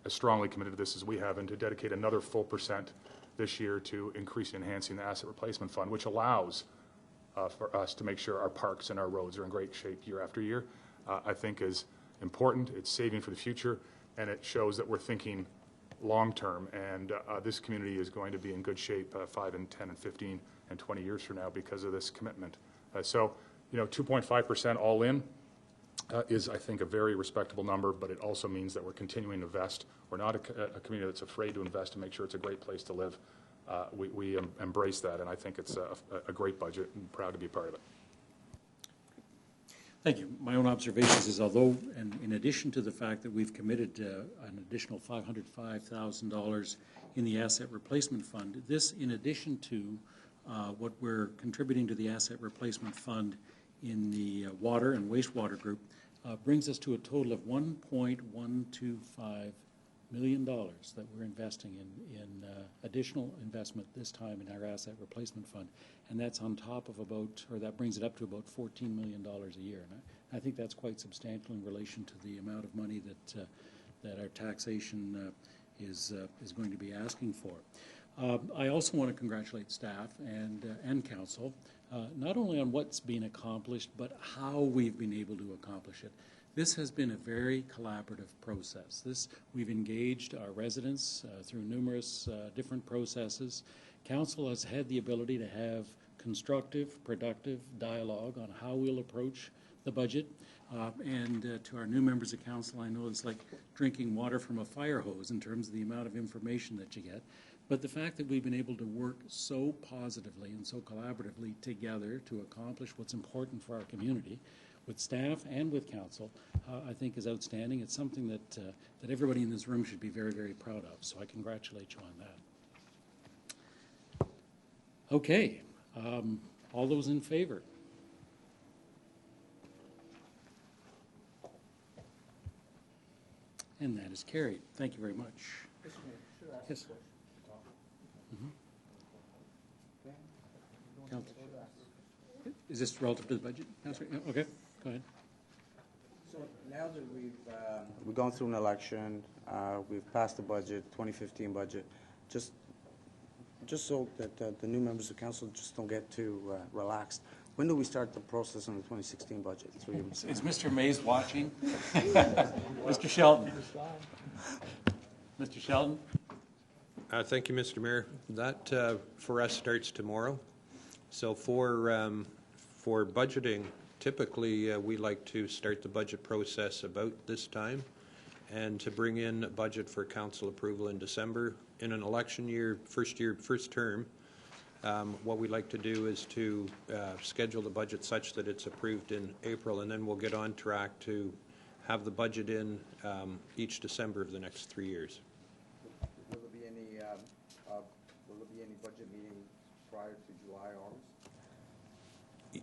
as strongly committed to this as we have, and to dedicate another full % this year to enhancing the asset replacement fund, which allows for us to make sure our parks and our roads are in great shape year after year, I think is important. It's saving for the future, and it shows that we're thinking long-term, and this community is going to be in good shape 5 and 10 and 15 and 20 years from now because of this commitment. So, 2.5% all in is, I think, a very respectable number, but it also means that we're continuing to invest. We're not a community that's afraid to invest and make sure it's a great place to live. We embrace that, and I think it's a great budget, and proud to be part of it. Thank you. My own observations is, although, and in addition to the fact that we've committed an additional $505,000 in the asset replacement fund, this, in addition to what we're contributing to the asset replacement fund in the water and wastewater group, brings us to a total of $1.125 million that we're investing in additional investment this time in our asset replacement fund. And that's on top of that brings it up to about $14 million a year. And I think that's quite substantial in relation to the amount of money that our taxation is going to be asking for. I also want to congratulate staff and council, not only on what's been accomplished, but how we've been able to accomplish it. This has been a very collaborative process. We've engaged our residents through numerous different processes. Council has had the ability to have constructive, productive dialogue on how we'll approach the budget. And to our new members of council, I know it's like drinking water from a fire hose in terms of the amount of information that you get. But the fact that we've been able to work so positively and so collaboratively together to accomplish what's important for our community, with staff and with council, I think is outstanding. It's something that everybody in this room should be very, very proud of. So I congratulate you on that. Okay, all those in favor? And that is carried. Thank you very much. Yes. Councillor. Is this relative to the budget? Okay, go ahead. So now that we've gone through an election, we've passed the budget, 2015 budget, just so that the new members of council just don't get too relaxed. When do we start the process on the 2016 budget? Is Mr. Mays watching? Mr. Shelton. Mr. Shelton? Thank you, Mr. Mayor. That, for us, starts tomorrow. So for budgeting, typically we like to start the budget process about this time, and to bring in a budget for council approval in December. In an election year, first term, what we'd like to do is to schedule the budget such that it's approved in April, and then we'll get on track to have the budget in each December of the next 3 years. Will there be any budget meeting prior to July, August?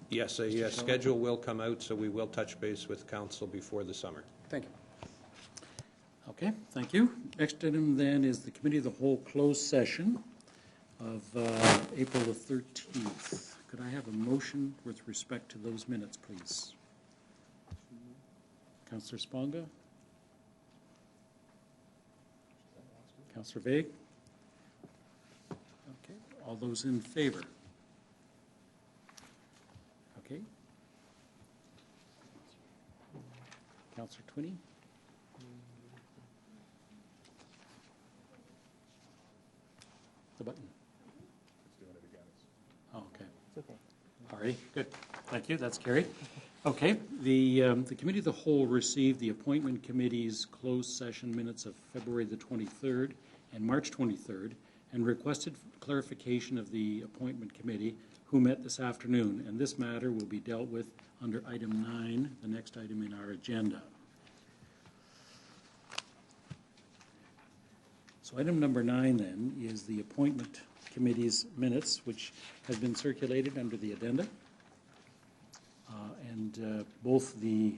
Yes, a schedule will come out, so we will touch base with council before the summer. Thank you. Okay, thank you. Next item then is the Committee of the Whole closed session of April the 13th. Could I have a motion with respect to those minutes, please? Councillor Sponga? Councillor Vague? Okay, all those in favor? Okay. Councillor Twinney? The button. Oh, okay. It's okay. All righty, good. Thank you, that's carried. Okay, the Committee of the Whole received the Appointment Committee's closed session minutes of February the 23rd and March 23rd, and requested clarification of the Appointment Committee, who met this afternoon, and this matter will be dealt with under item 9, the next item in our agenda. So item number 9 then is the Appointment Committee's minutes, which has been circulated under the addenda. And both the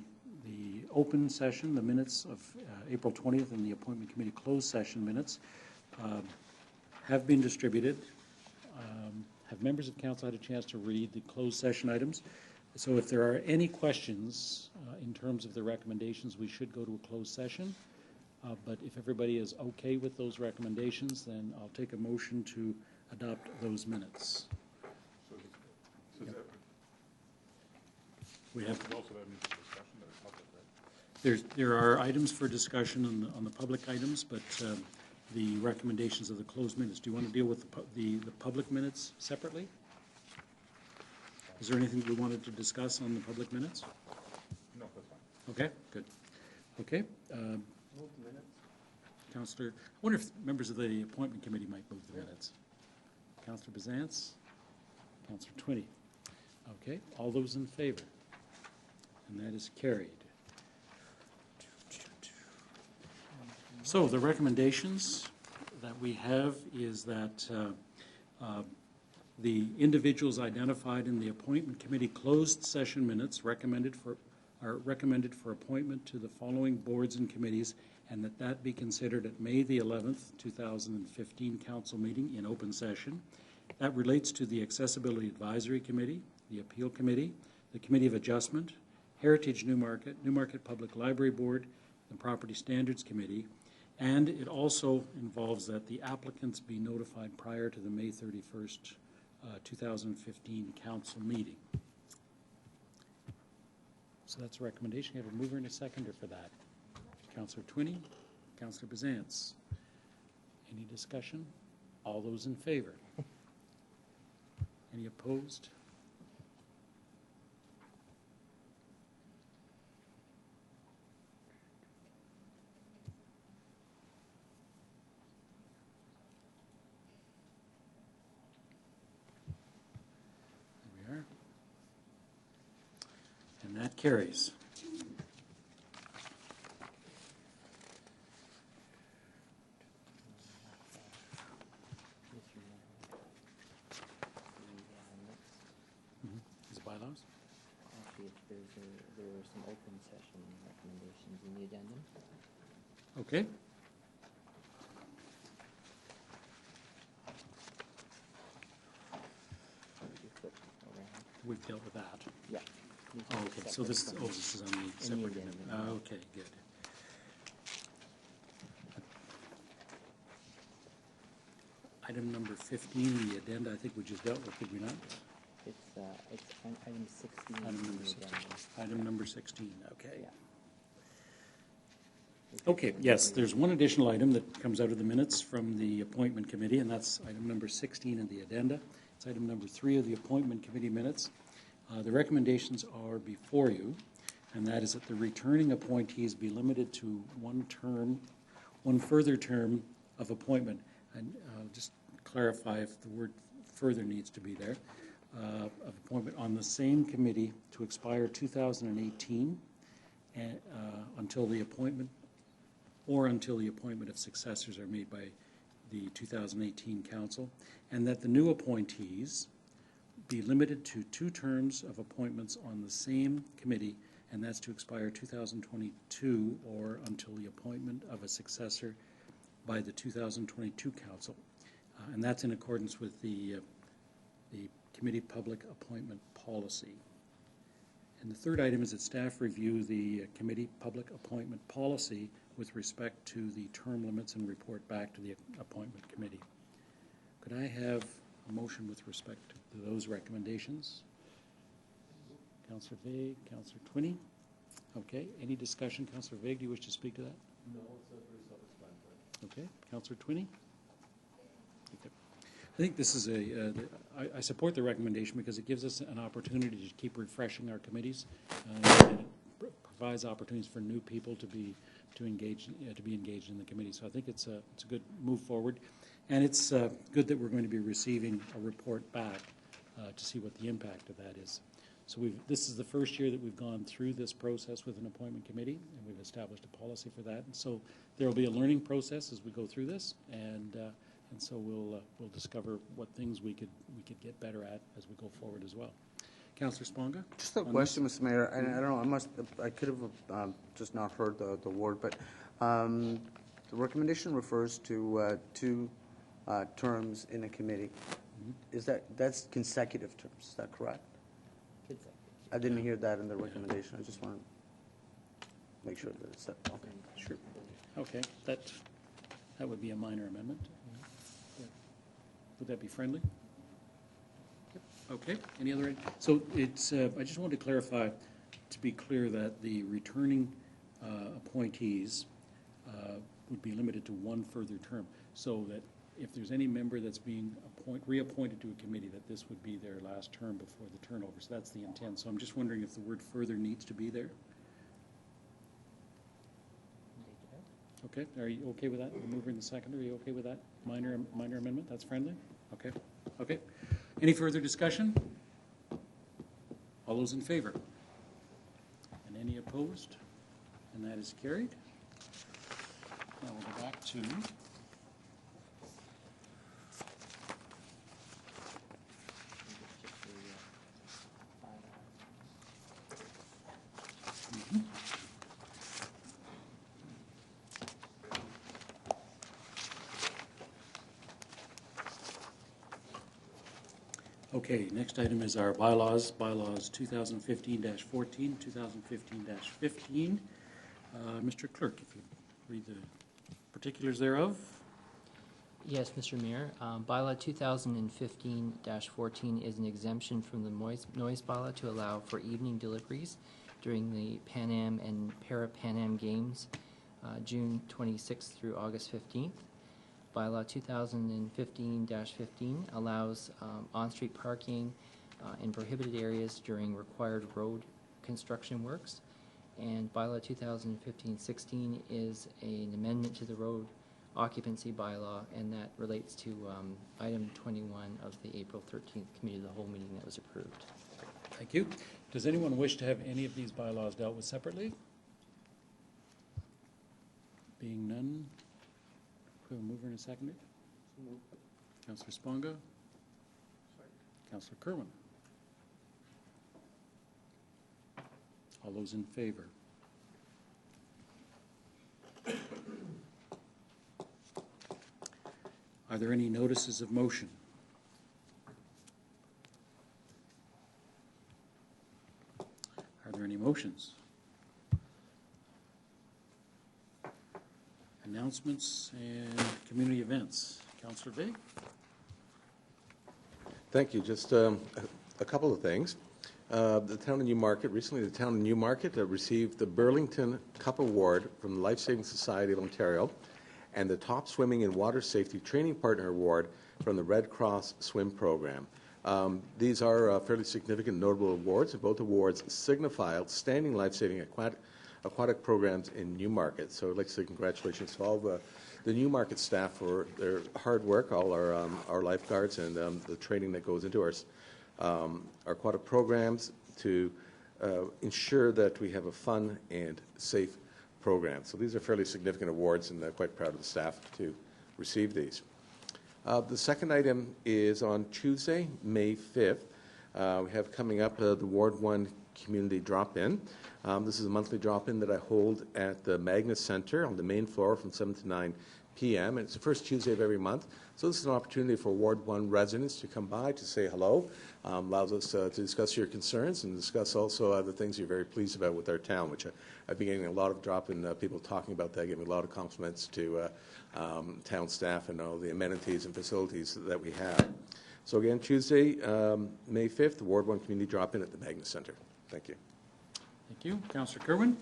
open session, the minutes of April 20th, and the Appointment Committee closed session minutes have been distributed. Have members of council had a chance to read the closed session items? So if there are any questions in terms of the recommendations, we should go to a closed session. But if everybody is okay with those recommendations, then I'll take a motion to adopt those minutes. We have. There are items for discussion on the public items, but the recommendations of the closed minutes. Do you want to deal with the public minutes separately? Is there anything we wanted to discuss on the public minutes? No, that's fine. Okay, good. Okay. Move the minutes. Councillor, I wonder if members of the Appointment Committee might move the minutes. Councillor Bazance, Councillor Twinney. Okay, all those in favor? And that is carried. So the recommendations that we have is that the individuals identified in the Appointment Committee closed session minutes are recommended for appointment to the following boards and committees, and that be considered at May the 11th, 2015 council meeting in open session. That relates to the Accessibility Advisory Committee, the Appeal Committee, the Committee of Adjustment, Heritage Newmarket, Newmarket Public Library Board, the Property Standards Committee, and it also involves that the applicants be notified prior to the May 31st, 2015 council meeting. So that's a recommendation. You have a mover and a seconder for that. Councillor Twinney, Councillor Bazance. Any discussion? All those in favor? Any opposed? There we are. And that carries. Bylaws? Actually, there were some open session recommendations in the addendum. Okay. We've dealt with that. Yeah. Oh, okay, so this is on the separate addendum. Okay, good. Item number 15 in the addenda, I think we just dealt with, did we not? It's on item 16. Item in number the 16. addendum. Item number 16, okay. Yeah. Okay, yes, there's one additional item that comes out of the minutes from the Appointment Committee, and that's item number 16 in the addenda. It's item number 3 of the Appointment Committee minutes. The recommendations are before you, and that is that the returning appointees be limited to one further term of appointment. And just clarify if the word further needs to be there, of appointment on the same committee to expire 2018 and, until the appointment of successors are made by the 2018 council, and that the new appointees be limited to 2 terms of appointments on the same committee, and that's to expire 2022 or until the appointment of a successor by the 2022 council. And that's in accordance with the committee public appointment policy. And the third item is that staff review the committee public appointment policy with respect to the term limits and report back to the appointment committee. Could I have a motion with respect to those recommendations? Councillor Vague, Councillor Twinney. Okay, any discussion? Councillor Vague, do you wish to speak to that? No, it's very self-explanatory. Okay, Councillor Twinney. Okay. I think this is I support the recommendation because it gives us an opportunity to keep refreshing our committees, and it provides opportunities for new people to be engaged in the committee. So I think it's a good move forward, and it's good that we're going to be receiving a report back to see what the impact of that is. So this is the first year that we've gone through this process with an appointment committee, and we've established a policy for that. And so there will be a learning process as we go through this, and so we'll discover what things we could get better at as we go forward as well. Councillor Sponga? Just a question, Mr. Mayor, and I don't know, I could have just not heard the word, but the recommendation refers to 2 terms in a committee. That's consecutive terms, is that correct? I didn't hear that in the recommendation. I just want to make sure that it's that. Okay, sure. Okay, that would be a minor amendment. Would that be friendly? Okay, any other? So it's, I just wanted to clarify, to be clear, that the returning appointees would be limited to 1 further term, so that if there's any member that's being reappointed to a committee, that this would be their last term before the turnover. So that's the intent. So I'm just wondering if the word further needs to be there. Okay, are you okay with that? The mover and the seconder, are you okay with that minor amendment? That's friendly? Okay. Okay. Any further discussion? All those in favor? And any opposed? And that is carried. Now we'll go back to Okay, next item is our bylaws 2015-14, 2015-15. Mr. Clerk, if you read the particulars thereof. Yes, Mr. Mayor. Bylaw 2015-14 is an exemption from the noise bylaw to allow for evening deliveries during the Pan Am and Para-Pan Am Games, June 26th through August 15th. Bylaw 2015-15 allows on-street parking in prohibited areas during required road construction works. And Bylaw 2015-16 is an amendment to the road occupancy bylaw, and that relates to item 21 of the April 13th Committee of the Whole meeting that was approved. Thank you. Does anyone wish to have any of these bylaws dealt with separately? Being none, we have a mover and a seconder. Councillor Sponga. Councillor Kerwin. All those in favor? Are there any notices of motion? Are there any motions? Announcements and community events. Councillor Vague. Thank you. Just a couple of things. The town of Newmarket, recently the town of Newmarket received the Burlington Cup Award from the Life Saving Society of Ontario and the Top Swimming and Water Safety Training Partner Award from the Red Cross Swim Program. These are fairly significant, notable awards, and both awards signify outstanding life-saving aquatic programs in Newmarket. So I'd like to say congratulations to all the the Newmarket staff for their hard work, all our lifeguards, and the training that goes into our aquatic programs to ensure that we have a fun and safe program. So these are fairly significant awards, and I'm quite proud of the staff to receive these. The second item is on Tuesday, May 5th. We have coming up the Ward 1 Community Drop-In. This is a monthly drop-in that I hold at the Magna Center on the main floor from 7 to 9 p.m. And it's the first Tuesday of every month. So this is an opportunity for Ward 1 residents to come by to say hello. Allows us to discuss your concerns and discuss also the things you're very pleased about with our town, which I've been getting a lot of drop-in people talking about that, giving a lot of compliments to town staff and all the amenities and facilities that we have. So again, Tuesday, May 5th, the Ward 1 Community Drop-In at the Magna Center. Thank you. Thank you. Councillor Kerwin?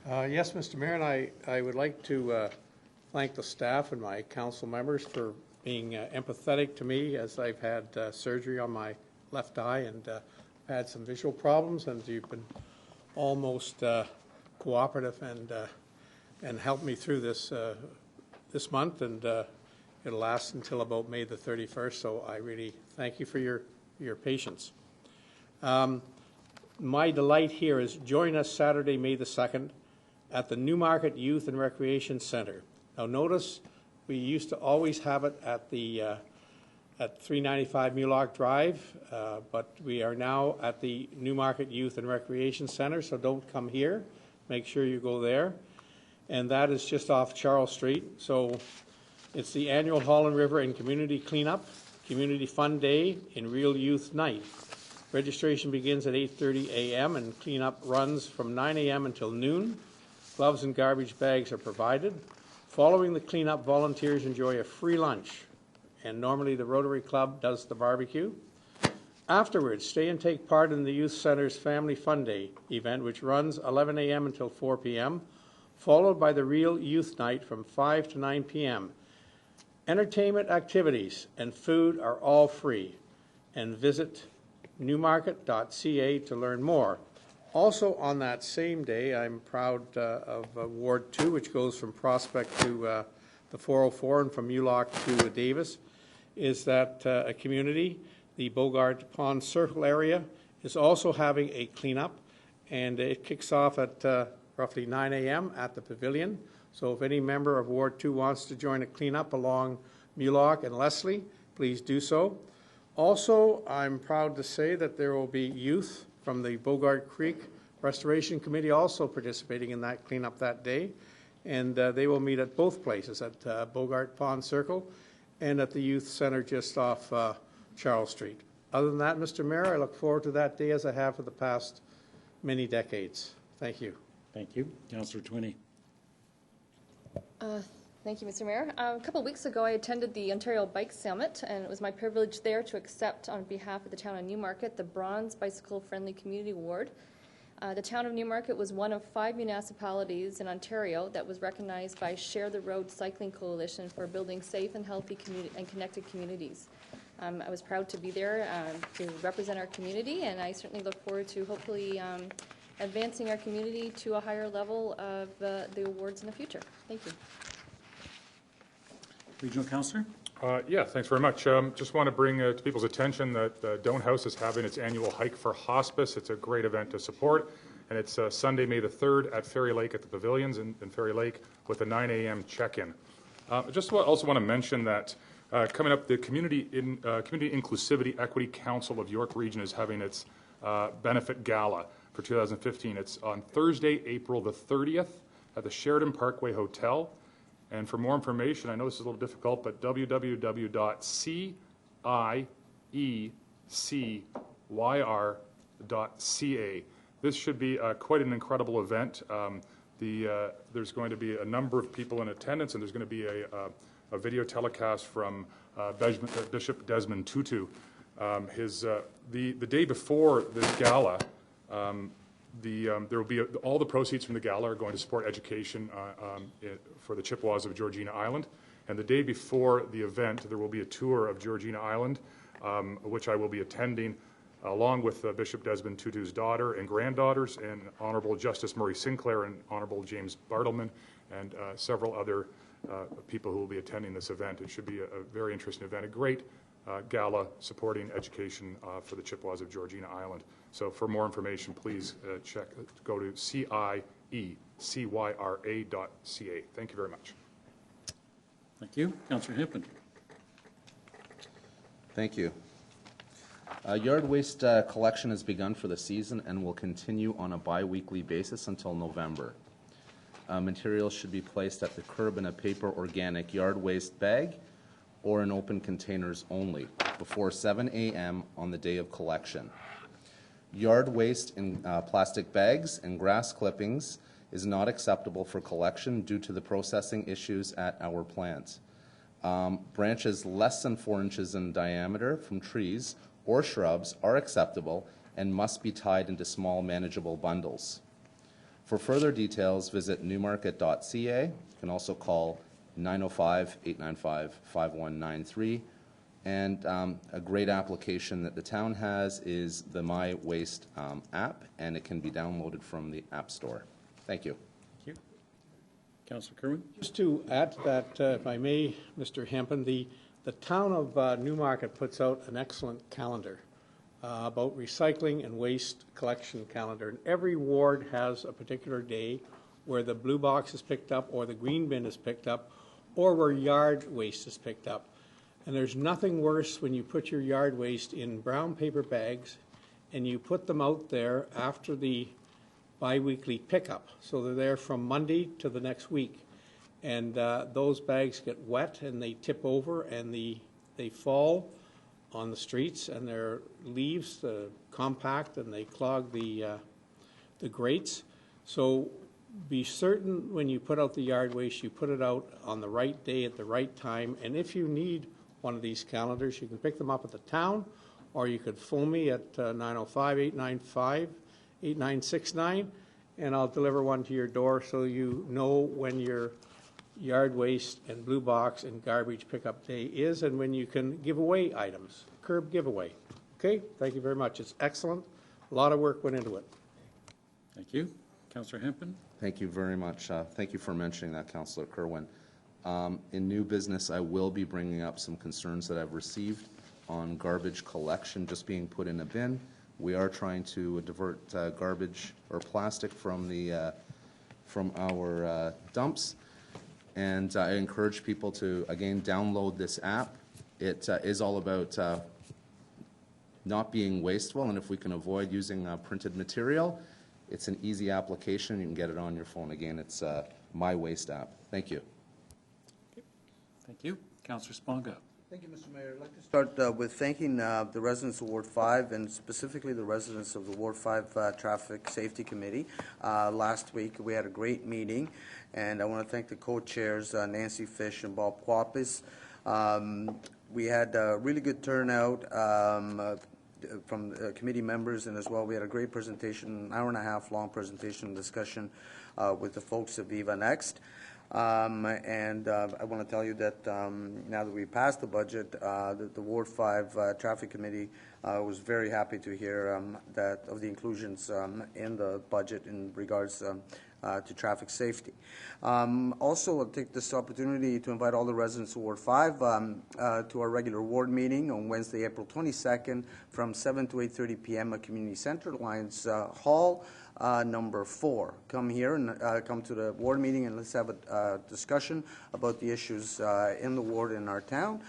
Yes, Mr. Mayor, and I would like to thank the staff and my council members for being empathetic to me as I've had surgery on my left eye and had some visual problems, and you've been almost cooperative and helped me through this month, and it'll last until about May the 31st, so I really thank you for your patience. My delight here is join us Saturday, May the 2nd at the Newmarket Youth and Recreation Center. Now notice we used to always have it at the at 395 Mulock Drive, but we are now at the Newmarket Youth and Recreation Center, so don't come here. Make sure you go there. And that is just off Charles Street. So it's the annual Holland River and Community Cleanup, Community Fun Day, and Real Youth Night. Registration begins at 8:30 a.m. and cleanup runs from 9 a.m. until noon. Gloves and garbage bags are provided. Following the cleanup, volunteers enjoy a free lunch, and normally the Rotary Club does the barbecue. Afterwards, stay and take part in the Youth Center's Family Fun Day event, which runs 11 a.m. until 4 p.m., followed by the Real Youth Night from 5 to 9 p.m. Entertainment activities and food are all free, and visit newmarket.ca to learn more. Also on that same day, I'm proud of Ward 2, which goes from Prospect to the 404 and from Mulock to Davis, is that a community, the Bogart Pond Circle area, is also having a cleanup, and it kicks off at roughly 9 a.m. at the Pavilion. So if any member of Ward 2 wants to join a cleanup along Mulock and Leslie, please do so. Also, I'm proud to say that there will be youth from the Bogart Creek Restoration Committee also participating in that cleanup that day, and they will meet at both places, at Bogart Pond Circle and at the Youth Center just off Charles Street. Other than that, Mr. Mayor, I look forward to that day as I have for the past many decades. Thank you. Thank you. Councillor Twinney. Thank you, Mr. Mayor. A couple of weeks ago, I attended the Ontario Bike Summit, and it was my privilege there to accept, on behalf of the town of Newmarket, the Bronze Bicycle Friendly Community Award. The town of Newmarket was one of 5 municipalities in Ontario that was recognized by Share the Road Cycling Coalition for building safe and healthy and connected communities. I was proud to be there to represent our community, and I certainly look forward to hopefully advancing our community to a higher level of the awards in the future. Thank you. Regional Councillor? Yeah, thanks very much. Just want to bring to people's attention that Doan House is having its annual Hike for Hospice. It's a great event to support, and it's Sunday, May the 3rd at Ferry Lake at the Pavilions in Ferry Lake with a 9 a.m. check-in. Also want to mention that coming up, the Community Inclusivity Equity Council of York Region is having its benefit gala for 2015. It's on Thursday, April the 30th at the Sheridan Parkway Hotel. And for more information, I know this is a little difficult, but www.ciecyr.ca. This should be quite an incredible event. There's going to be a number of people in attendance, and there's going to be a video telecast from Bishop Desmond Tutu. The day before this gala, there will be all the proceeds from the gala are going to support education for the Chippewas of Georgina Island. And the day before the event, there will be a tour of Georgina Island, which I will be attending, along with Bishop Desmond Tutu's daughter and granddaughters, and Honourable Justice Murray Sinclair and Honourable James Bartleman. and several other people who will be attending this event. It should be a very interesting event, a great gala supporting education for the Chippewas of Georgina Island. So for more information, please go to CIECYRA.ca. Thank you very much. Thank you. Councillor Hempel. Thank you. Yard waste collection has begun for the season and will continue on a bi-weekly basis until November. Materials should be placed at the curb in a paper organic yard waste bag or in open containers only before 7 a.m. on the day of collection. Yard waste in plastic bags and grass clippings is not acceptable for collection due to the processing issues at our plant. Branches less than 4 inches in diameter from trees or shrubs are acceptable and must be tied into small manageable bundles. For further details, visit newmarket.ca. You can also call 905-895-5193. And a great application that the town has is the My Waste app, and it can be downloaded from the App Store. Thank you. Thank you. Councillor Kerwin. Just to add to that, if I may, Mr. Hempen, the town of Newmarket puts out an excellent calendar about recycling and waste collection calendar. And every ward has a particular day where the blue box is picked up or the green bin is picked up or where yard waste is picked up. And there's nothing worse when you put your yard waste in brown paper bags and you put them out there after the bi-weekly pickup. So they're there from Monday to the next week. And those bags get wet and they tip over and they fall on the streets, and their leaves compact and they clog the grates. So be certain when you put out the yard waste, you put it out on the right day at the right time. And if you need one of these calendars, you can pick them up at the town, or you could phone me at 905-895-8969, and I'll deliver one to your door so you know when your yard waste and blue box and garbage pickup day is and when you can give away items, curb giveaway. Okay, thank you very much. It's excellent. A lot of work went into it. Thank you. Councillor Hempel. Thank you very much. Thank you for mentioning that, Councillor Kerwin. In new business, I will be bringing up some concerns that I've received on garbage collection just being put in a bin. We are trying to divert garbage or plastic from our dumps, and I encourage people to, again, download this app. It is all about not being wasteful, and if we can avoid using printed material, it's an easy application. You can get it on your phone. Again, it's My Waste app. Thank you. Thank you. Councillor Sponga. Thank you, Mr. Mayor. I'd like to start with thanking the residents of Ward 5 and specifically the residents of the Ward 5 Traffic Safety Committee. Last week we had a great meeting, and I want to thank the co-chairs, Nancy Fish and Bob Quapis. We had a really good turnout from committee members, and as well we had a great presentation, an hour-and-a-half long presentation discussion with the folks at Viva Next. I want to tell you that now that we passed the budget, the Ward 5 Traffic Committee was very happy to hear that of the inclusions in the budget in regards to traffic safety. Also, I'll take this opportunity to invite all the residents of Ward 5 to our regular ward meeting on Wednesday, April 22nd from 7 to 8:30 p.m. at Community Center, Lions Hall. Number 4. Come here and come to the ward meeting, and let's have a discussion about the issues in the ward in our town.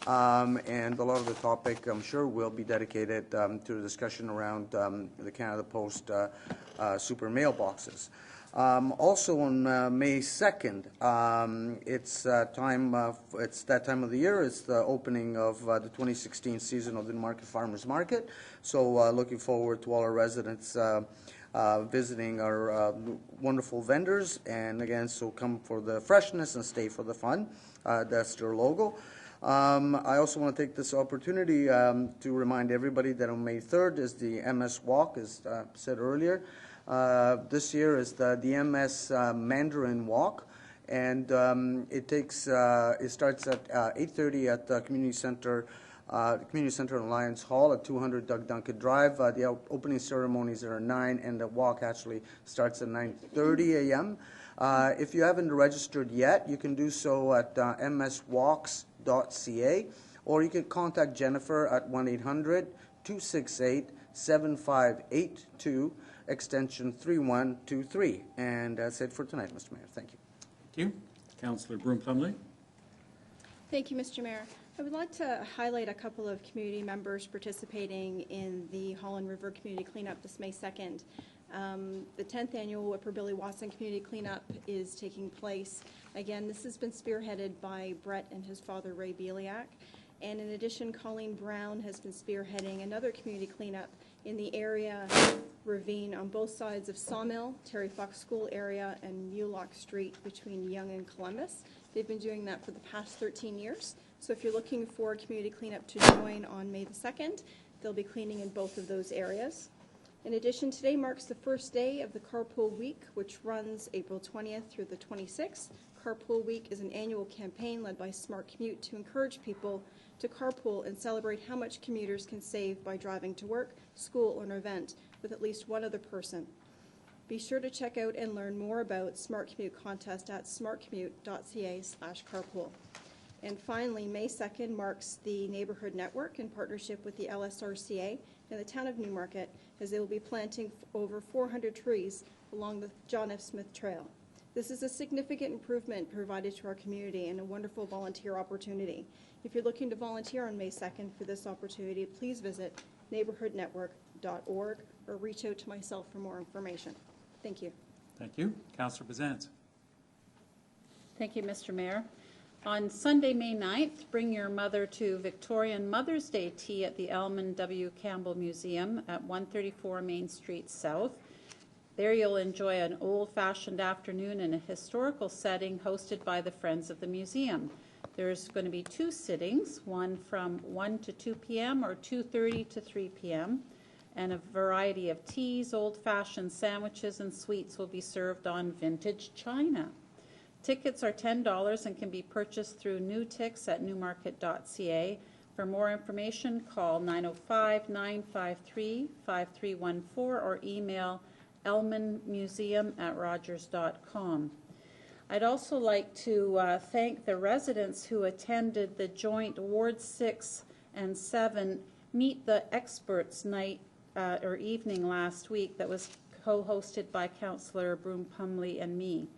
And a lot of the topic, I'm sure, will be dedicated to the discussion around the Canada Post super mailboxes. Also on May 2nd, it's that time of the year. It's the opening of the 2016 season of the Newmarket Farmers Market. So looking forward to all our residents visiting our wonderful vendors, and again, so come for the freshness and stay for the fun. That's their logo. I also want to take this opportunity to remind everybody that on May 3rd is the MS Walk, as said earlier. This year is the MS Mandarin Walk, and it starts at 8:30 at the Community Center in Lions Hall at 200 Doug Duncan Drive. The opening ceremonies are at 9, and the walk actually starts at 9:30 a.m. If you haven't registered yet, you can do so at mswalks.ca, or you can contact Jennifer at 1-800-268-7582, extension 3123. And that's it for tonight, Mr. Mayor. Thank you. Thank you. Councillor Broom-Plumley. Thank you, Mr. Mayor. I would like to highlight a couple of community members participating in the Holland River Community Cleanup this May 2nd. The 10th annual Whipper Billy Watson Community Cleanup is taking place. Again, this has been spearheaded by Brett and his father, Ray Bieliak. And in addition, Colleen Brown has been spearheading another community cleanup in the area ravine on both sides of Sawmill, Terry Fox School area, and Mulock Street between Yonge and Columbus. They've been doing that for the past 13 years. So if you're looking for a community cleanup to join on May the 2nd, they'll be cleaning in both of those areas. In addition, today marks the first day of the Carpool Week, which runs April 20th through the 26th. Carpool Week is an annual campaign led by Smart Commute to encourage people to carpool and celebrate how much commuters can save by driving to work, school, or an event with at least one other person. Be sure to check out and learn more about Smart Commute contest at smartcommute.ca/carpool. And finally, May 2nd marks the Neighborhood Network in partnership with the LSRCA and the town of Newmarket, as they will be planting over 400 trees along the John F. Smith Trail. This is a significant improvement provided to our community and a wonderful volunteer opportunity. If you're looking to volunteer on May 2nd for this opportunity, please visit neighborhoodnetwork.org or reach out to myself for more information. Thank you. Thank you. Councillor Bazant. Thank you, Mr. Mayor. On Sunday, May 9th, bring your mother to Victorian Mother's Day tea at the Elman W. Campbell Museum at 134 Main Street South. There you'll enjoy an old-fashioned afternoon in a historical setting hosted by the Friends of the Museum. There's going to be 2 sittings, one from 1 to 2 p.m. or 2:30 to 3 p.m., and a variety of teas, old-fashioned sandwiches, and sweets will be served on vintage china. Tickets are $10 and can be purchased through Newtix at newmarket.ca. For more information, call 905-953-5314 or email elmanmuseum@rogers.com. I'd also like to thank the residents who attended the joint Ward 6 and 7 Meet the Experts night or evening last week that was co-hosted by Councillor Broom-Plumley and me.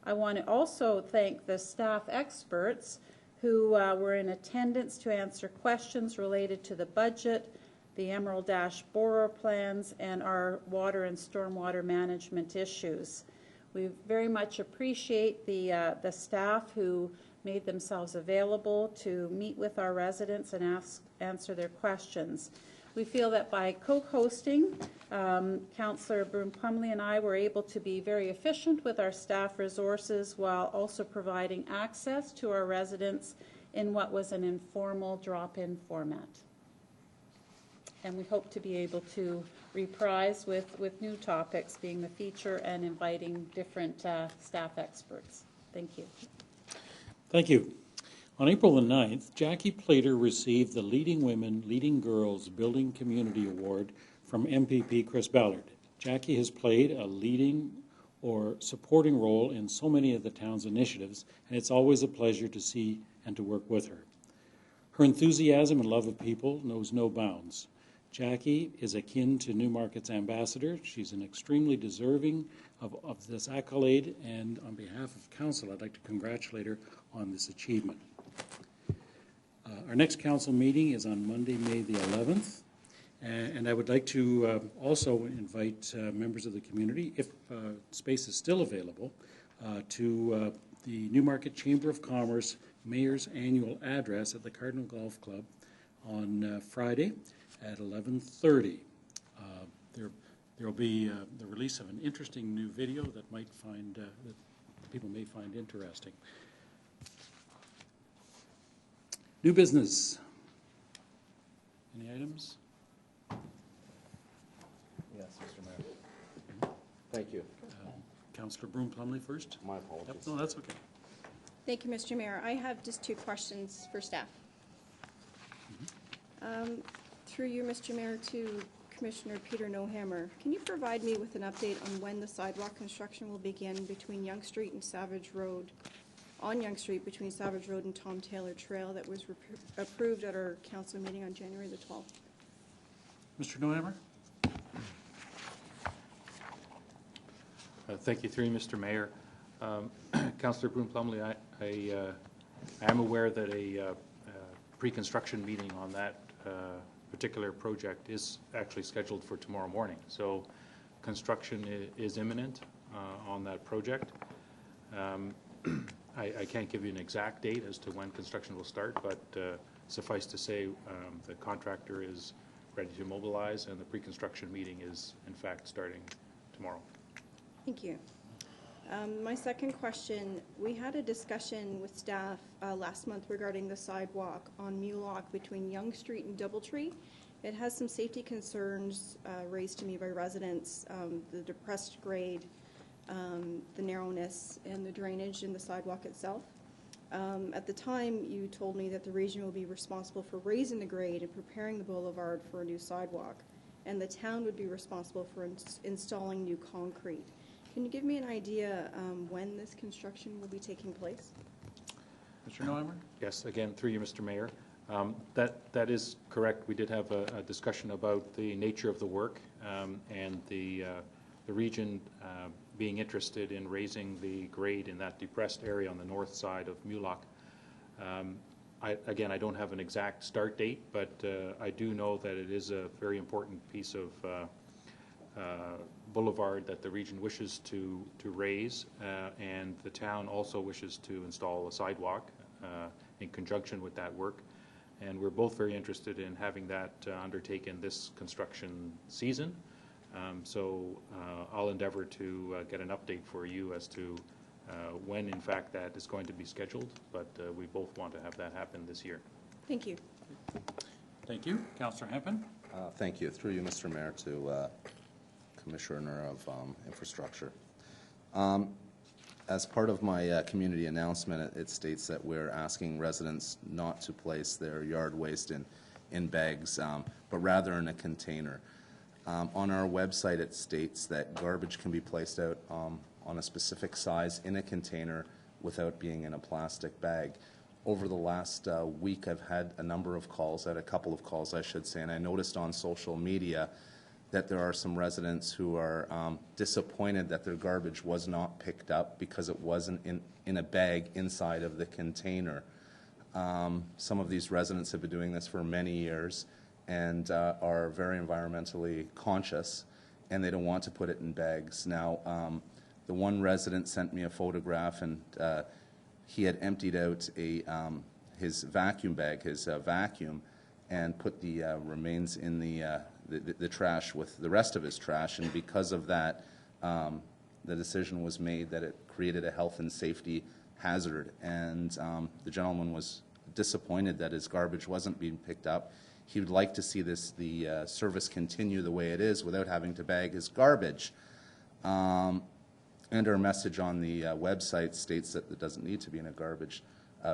I want to also thank the staff experts who were in attendance to answer questions related to the budget, the Emerald Ash borer plans, and our water and stormwater management issues. We very much appreciate the staff who made themselves available to meet with our residents and answer their questions. We feel that by co-hosting, Councillor Broom-Plumley and I were able to be very efficient with our staff resources while also providing access to our residents in what was an informal drop-in format. And we hope to be able to reprise with new topics, being the feature and inviting different staff experts. Thank you. Thank you. On April the 9th, Jackie Plater received the Leading Women, Leading Girls Building Community Award from MPP Chris Ballard. Jackie has played a leading or supporting role in so many of the town's initiatives, and it's always a pleasure to see and to work with her. Her enthusiasm and love of people knows no bounds. Jackie is akin to Newmarket's ambassador. She's an extremely deserving of this accolade, and on behalf of council, I'd like to congratulate her on this achievement. Our next council meeting is on Monday, May the 11th, and I would like to also invite members of the community, if space is still available, to the Newmarket Chamber of Commerce Mayor's Annual Address at the Cardinal Golf Club on Friday at 11:30. There will be the release of an interesting new video that might find that people may find interesting. New business. Any items? Yes, Mr. Mayor. Thank you. Councillor Broom-Plumley first. My apologies. Yep, no, that's okay. Thank you, Mr. Mayor. I have just 2 questions for staff. Through you, Mr. Mayor, to Commissioner Peter Nohammer. Can you provide me with an update on when the sidewalk construction will begin between Yonge Street and Savage Road, on Yonge Street between Savage Road and Tom Taylor Trail that was approved at our council meeting on January the 12th? Mr. Nohammer? Thank you, through you, Mr. Mayor. Councillor Broom Plumley, I am aware that a pre-construction meeting on that particular project is actually scheduled for tomorrow morning. So construction is imminent on that project. I can't give you an exact date as to when construction will start, but suffice to say the contractor is ready to mobilize and the pre-construction meeting is in fact starting tomorrow. Thank you. My second question, we had a discussion with staff last month regarding the sidewalk on Mulock between Yonge Street and Doubletree. It has some safety concerns raised to me by residents, the depressed grade, the narrowness, and the drainage in the sidewalk itself. At the time, you told me that the region will be responsible for raising the grade and preparing the boulevard for a new sidewalk, and the town would be responsible for installing new concrete. Can you give me an idea when this construction will be taking place? Mr. Nohammer? Yes, again, through you, Mr. Mayor. That is correct. We did have a discussion about the nature of the work and the region being interested in raising the grade in that depressed area on the north side of Mulock. Again, I don't have an exact start date, but I do know that it is a very important piece of boulevard that the region wishes to raise, and the town also wishes to install a sidewalk in conjunction with that work. And we're both very interested in having that undertaken this construction season. So I'll endeavor to get an update for you as to when, in fact, that is going to be scheduled, but we both want to have that happen this year. Thank you. Thank you. Councillor Hempin? Thank you. Through you, Mr. Mayor, to Commissioner of Infrastructure. As part of my community announcement, it states that we're asking residents not to place their yard waste in bags, but rather in a container. On our website, it states that garbage can be placed out on a specific size in a container without being in a plastic bag. Over the last week, I've had a number of calls, a couple of calls, I should say, and I noticed on social media that there are some residents who are disappointed that their garbage was not picked up because it wasn't in a bag inside of the container. Some of these residents have been doing this for many years and are very environmentally conscious, and they don't want to put it in bags. Now, the one resident sent me a photograph, and he had emptied out his vacuum bag, his vacuum, and put the remains in the trash with the rest of his trash, and because of that, the decision was made that it created a health and safety hazard, and the gentleman was disappointed that his garbage wasn't being picked up. He would like to see the service continue the way it is without having to bag his garbage. And our message on the website states that it doesn't need to be in a garbage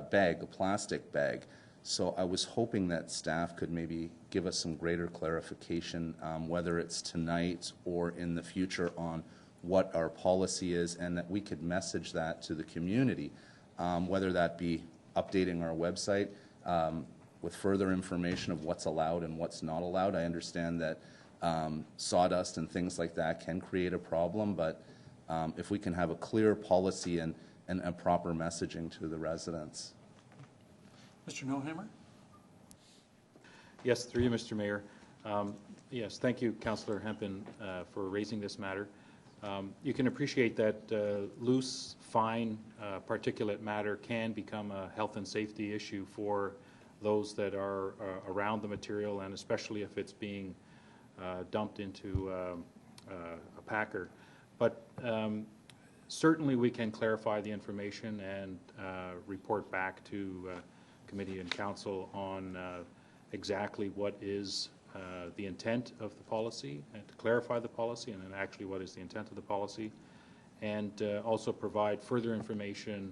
bag, a plastic bag. So I was hoping that staff could maybe give us some greater clarification, whether it's tonight or in the future, on what our policy is, and that we could message that to the community, whether that be updating our website with further information of what's allowed and what's not allowed. I understand that sawdust and things like that can create a problem, but if we can have a clear policy and a proper messaging to the residents. Mr. Nohammer? Yes, through you, Mr. Mayor. Yes, thank you, Councillor Hempin, for raising this matter. You can appreciate that loose, fine particulate matter can become a health and safety issue for those that are around the material, and especially if it's being dumped into a packer. But certainly we can clarify the information and report back to committee and council on exactly what is the intent of the policy, and to clarify the policy, and then actually what is the intent of the policy, and also provide further information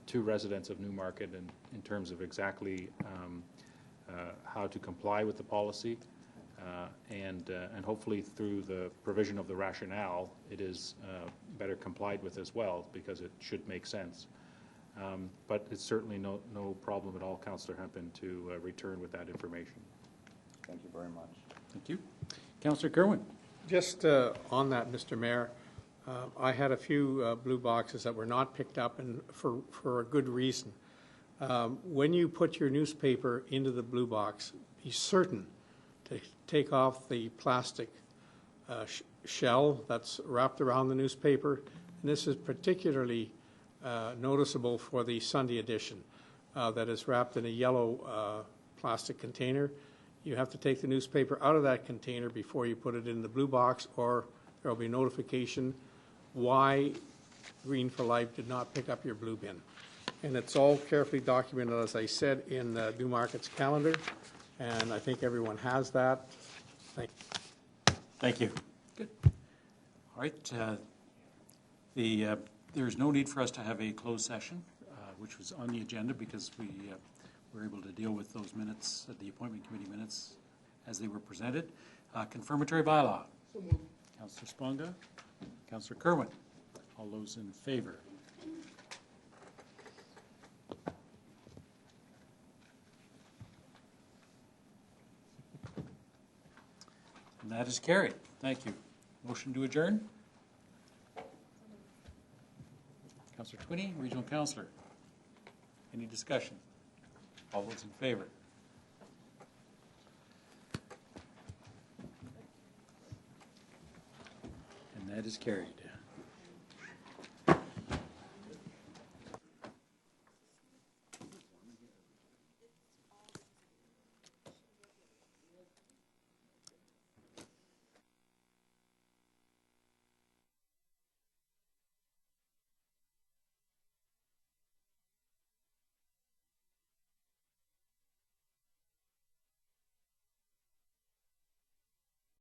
to residents of Newmarket in terms of exactly how to comply with the policy. And hopefully through the provision of the rationale, it is better complied with as well, because it should make sense. But it's certainly no problem at all, Councillor Hempin, to return with that information. Thank you very much. Thank you. Councillor Kerwin. Just on that, Mr. Mayor, I had a few blue boxes that were not picked up, and for a good reason. When you put your newspaper into the blue box, be certain to take off the plastic shell that's wrapped around the newspaper. And this is particularly noticeable for the Sunday edition that is wrapped in a yellow plastic container. You have to take the newspaper out of that container before you put it in the blue box, or there will be notification why Green for Life did not pick up your blue bin. And it's all carefully documented, as I said, in Newmarket's calendar, and I think everyone has that. Thank you. Thank you. Good. All right. There's no need for us to have a closed session, which was on the agenda because we were able to deal with those minutes, the appointment committee minutes, as they were presented. Confirmatory bylaw. Councillor Sponga, Councillor Kerwin. All those in favor? And that is carried. Thank you. Motion to adjourn? Councillor Twinney, Regional Councillor. Any discussion? All those in favor? And that is carried.